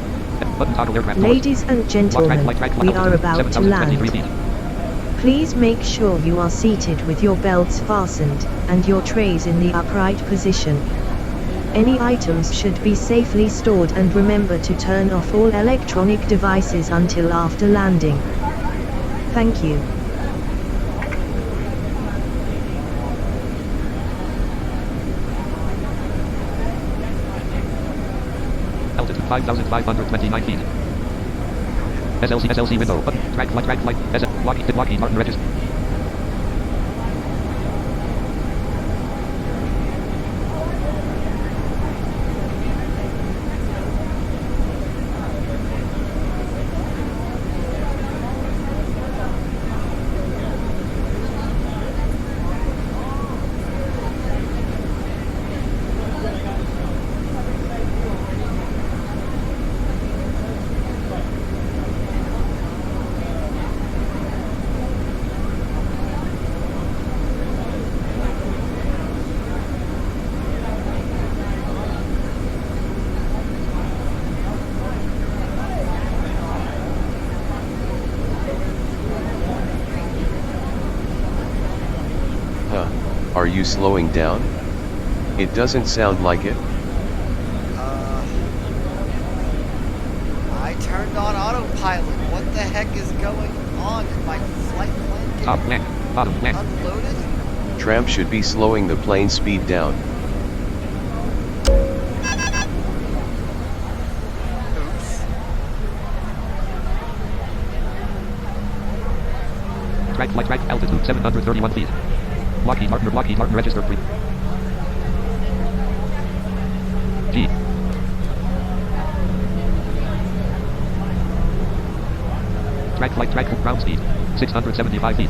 Speaker 2: Button toggle aircraft doors.
Speaker 6: Ladies and gentlemen, we are about to land. Please make sure you are seated with your belts fastened, and your trays in the upright position. Any items should be safely stored, and remember to turn off all electronic devices until after landing. Thank you.
Speaker 2: Altitude 5,529 feet. SLC window button. Track flight. Lockheed Martin register.
Speaker 7: Are you slowing down? It doesn't sound like it.
Speaker 1: I turned on autopilot. What the heck is going on? Is my flight plan
Speaker 2: Top blank. Bottom blank.
Speaker 1: unloaded?
Speaker 7: Tramp should be slowing the plane speed down.
Speaker 1: Oops.
Speaker 2: Track altitude 731 feet. Lockheed Martin register free. G. Track ground speed 675 feet.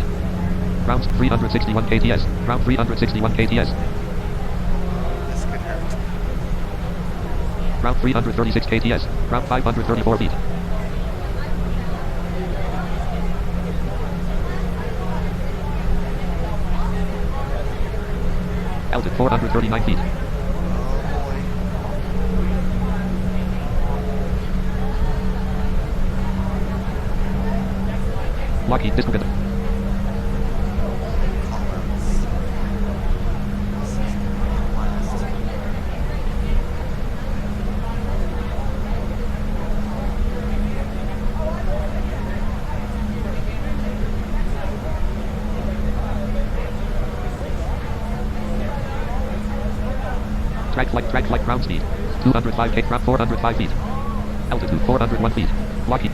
Speaker 2: Ground 361 kts. Ground 361 kts.
Speaker 1: This could hurt.
Speaker 2: Ground 336 kts. Ground 534 feet. Altitude 439 feet.
Speaker 1: Oh boy.
Speaker 2: Lockheed distributed. Track flight ground speed 205 k. Ground 405 feet. Altitude 401 feet. Lockheed.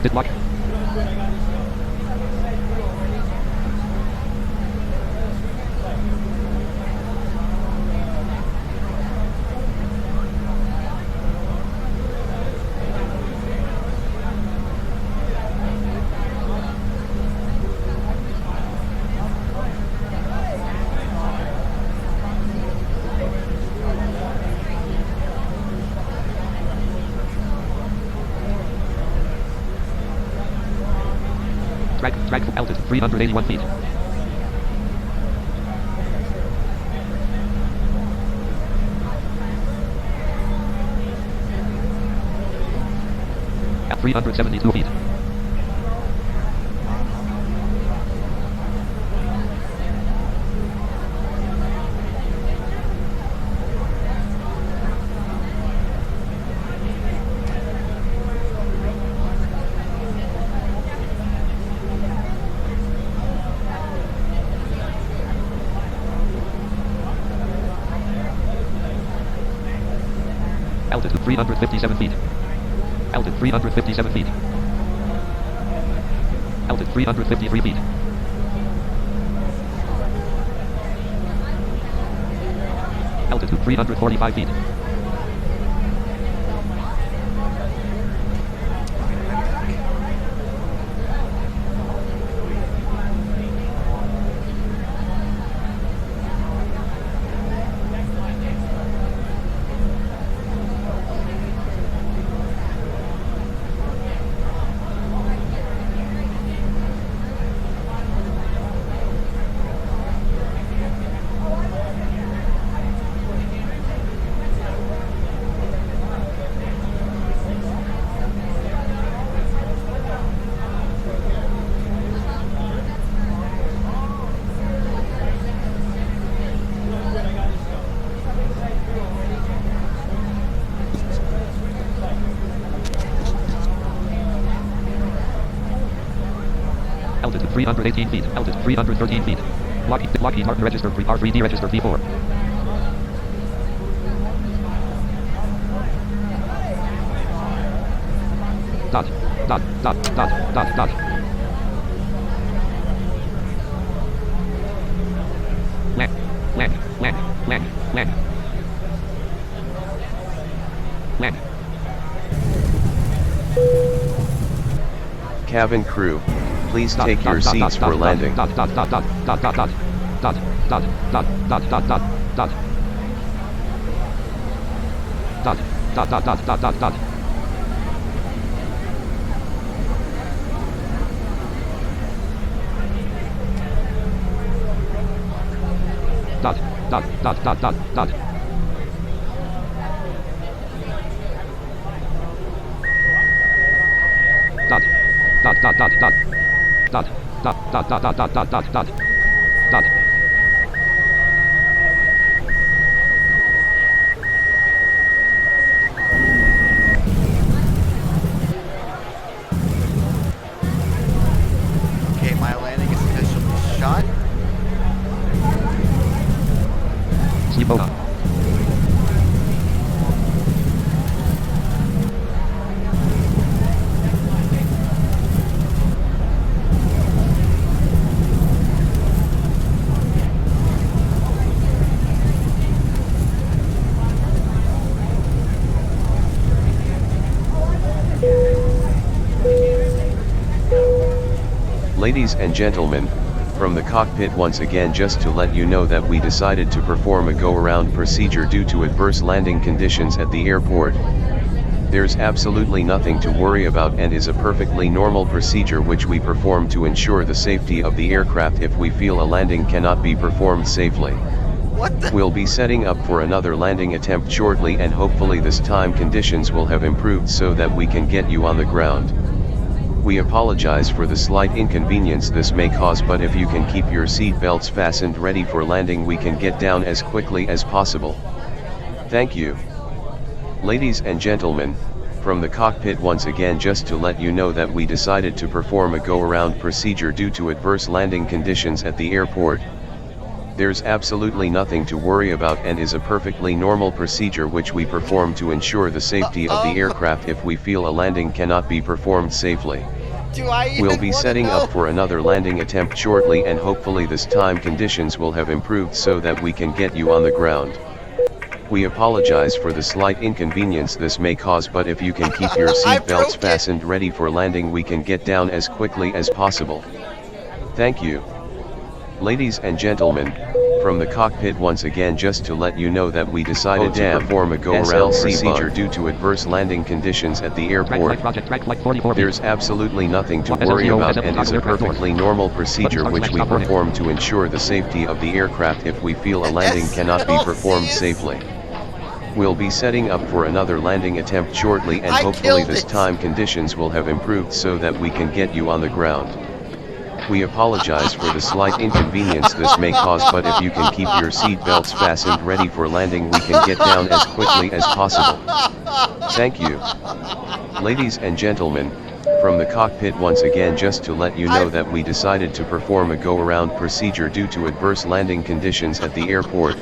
Speaker 2: Track altitude 381 feet. At 372 feet. Altitude 357 feet. Altitude 357 feet. Altitude 353 feet. Altitude 345 feet. 318 feet. Altitude 313 feet. Lockheed Martin registered R3D registered V4. Dot. Land.
Speaker 7: Cabin crew, please take your seats for landing.
Speaker 1: Okay, my landing is officially shot.
Speaker 2: Slipola.
Speaker 7: Ladies and gentlemen, from the cockpit once again, just to let you know that we decided to perform a go-around procedure due to adverse landing conditions at the airport. There's absolutely nothing to worry about and is a perfectly normal procedure which we perform to ensure the safety of the aircraft if we feel a landing cannot be performed safely.
Speaker 1: What the?
Speaker 7: We'll be setting up for another landing attempt shortly, and hopefully this time conditions will have improved so that we can get you on the ground. We apologize for the slight inconvenience this may cause, but if you can keep your seat belts fastened ready for landing, we can get down as quickly as possible. Thank you. Ladies and gentlemen, from the cockpit once again, just to let you know that we decided to perform a go-around procedure due to adverse landing conditions at the airport. There's absolutely nothing to worry about and is a perfectly normal procedure which we perform to ensure the safety of the aircraft if we feel a landing cannot be performed safely. We'll be setting up for another landing attempt shortly, and hopefully this time conditions will have improved so that we can get you on the ground. We apologize for the slight inconvenience this may cause, but if you can keep your seat belts fastened ready for landing, we can get down as quickly as possible. Thank you. Ladies and gentlemen, from the cockpit once again, just to let you know that we decided to perform a go-around procedure due to adverse landing conditions at the airport. There's absolutely nothing to worry about and is a perfectly normal procedure which we perform to ensure the safety of the aircraft if we feel a landing cannot be performed safely. We'll be setting up for another landing attempt shortly, and hopefully this time conditions will have improved so that we can get you on the ground. We apologize for the slight inconvenience this may cause, but if you can keep your seat belts fastened ready for landing, we can get down as quickly as possible. Thank you. Ladies and gentlemen, from the cockpit once again, just to let you know that we decided to perform a go-around procedure due to adverse landing conditions at the airport.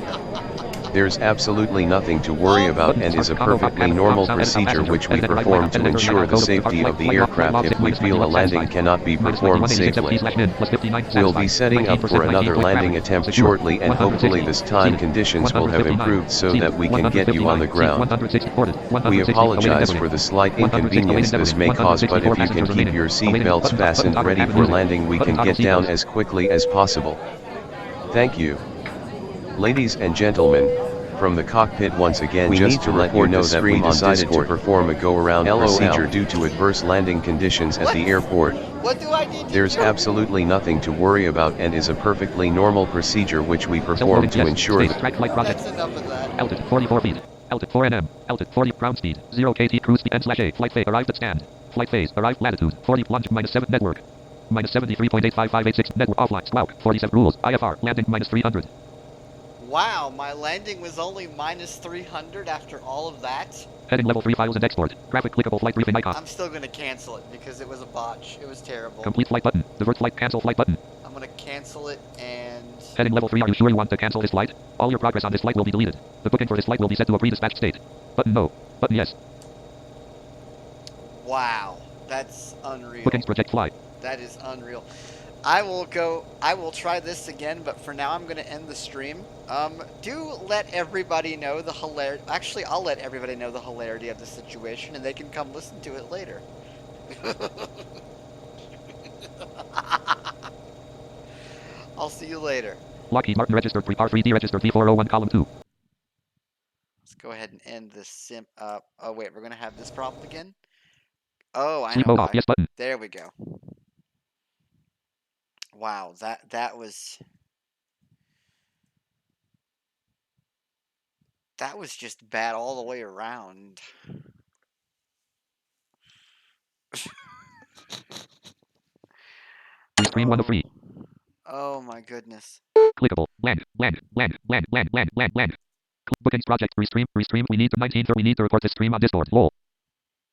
Speaker 7: There's absolutely nothing to worry about and is a perfectly normal procedure which we perform to ensure the safety of the aircraft if we feel a landing cannot be performed safely. We'll be setting up for another landing attempt shortly, and hopefully this time conditions will have improved so that we can get you on the ground. We apologize for the slight inconvenience this may cause, but if you can keep your seat belts fastened ready for landing, we can get down as quickly as possible. Thank you. Ladies and gentlemen, from the cockpit once again, just to let you know that we decided to perform a go-around procedure due to adverse landing conditions at the airport. There's absolutely nothing to worry about and is a perfectly normal procedure which we perform to ensure that.
Speaker 1: That's enough of that.
Speaker 2: Altitude 44 feet. Altitude 4 nm. Altitude 40 ground speed. 0 KT cruise speed N/A. Flight phase arrived at stand. Flight phase arrived latitude 40 plunge -7 network. -73.85586 network offline. Squawk 47 rules. IFR landing -300.
Speaker 1: Wow, my landing was only minus 300 after all of that.
Speaker 2: Heading level 3 files and export. Graphic clickable flight briefing icon.
Speaker 1: I'm still gonna cancel it because it was a botch. It was terrible.
Speaker 2: Complete flight button. Divert flight. Cancel flight button.
Speaker 1: I'm gonna cancel it and...
Speaker 2: Heading level 3. Are you sure you want to cancel this flight? All your progress on this flight will be deleted. The booking for this flight will be set to a pre-dispatched state. Button no. Button yes.
Speaker 1: Wow, that's unreal.
Speaker 2: Bookings project fly.
Speaker 1: That is unreal. I will try this again, but for now I'm gonna end the stream. Do let everybody know the hilarity. Actually, I'll let everybody know the hilarity of the situation, and they can come listen to it later. I'll see you later.
Speaker 2: Lockheed Martin registered R3D registered V401 column 2.
Speaker 1: Let's go ahead and end this sim. Oh wait, we're gonna have this problem again. Oh, I
Speaker 2: Sleep
Speaker 1: know
Speaker 2: mode
Speaker 1: why.
Speaker 2: off. Yes button.
Speaker 1: There we go. Wow, that was just bad all the way around.
Speaker 2: Restream 1 of 3.
Speaker 1: Oh my goodness.
Speaker 2: Clickable. Land. Bookings project. Restream. We need to 19. We need to record this stream on Discord. Lol.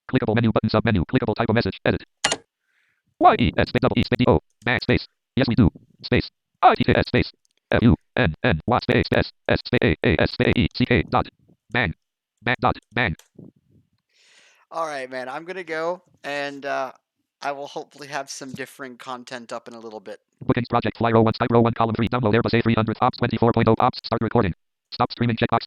Speaker 2: Clickable menu button sub menu. Clickable type of message. Edit. Y-E-S space double E space D-O. Backspace. Yes we do. Space. I-T-K-S space. F-U-N-N-Y space S space A-A-S space E-C-K dot. Bang. Bang dot. Bang.
Speaker 1: Alright, man. I'm gonna go, and I will hopefully have some different content up in a little bit.
Speaker 2: Bookings project fly row 1 type row 1 column 3 download Airbus A300 ops 24.0 ops start recording. Stop streaming checkbox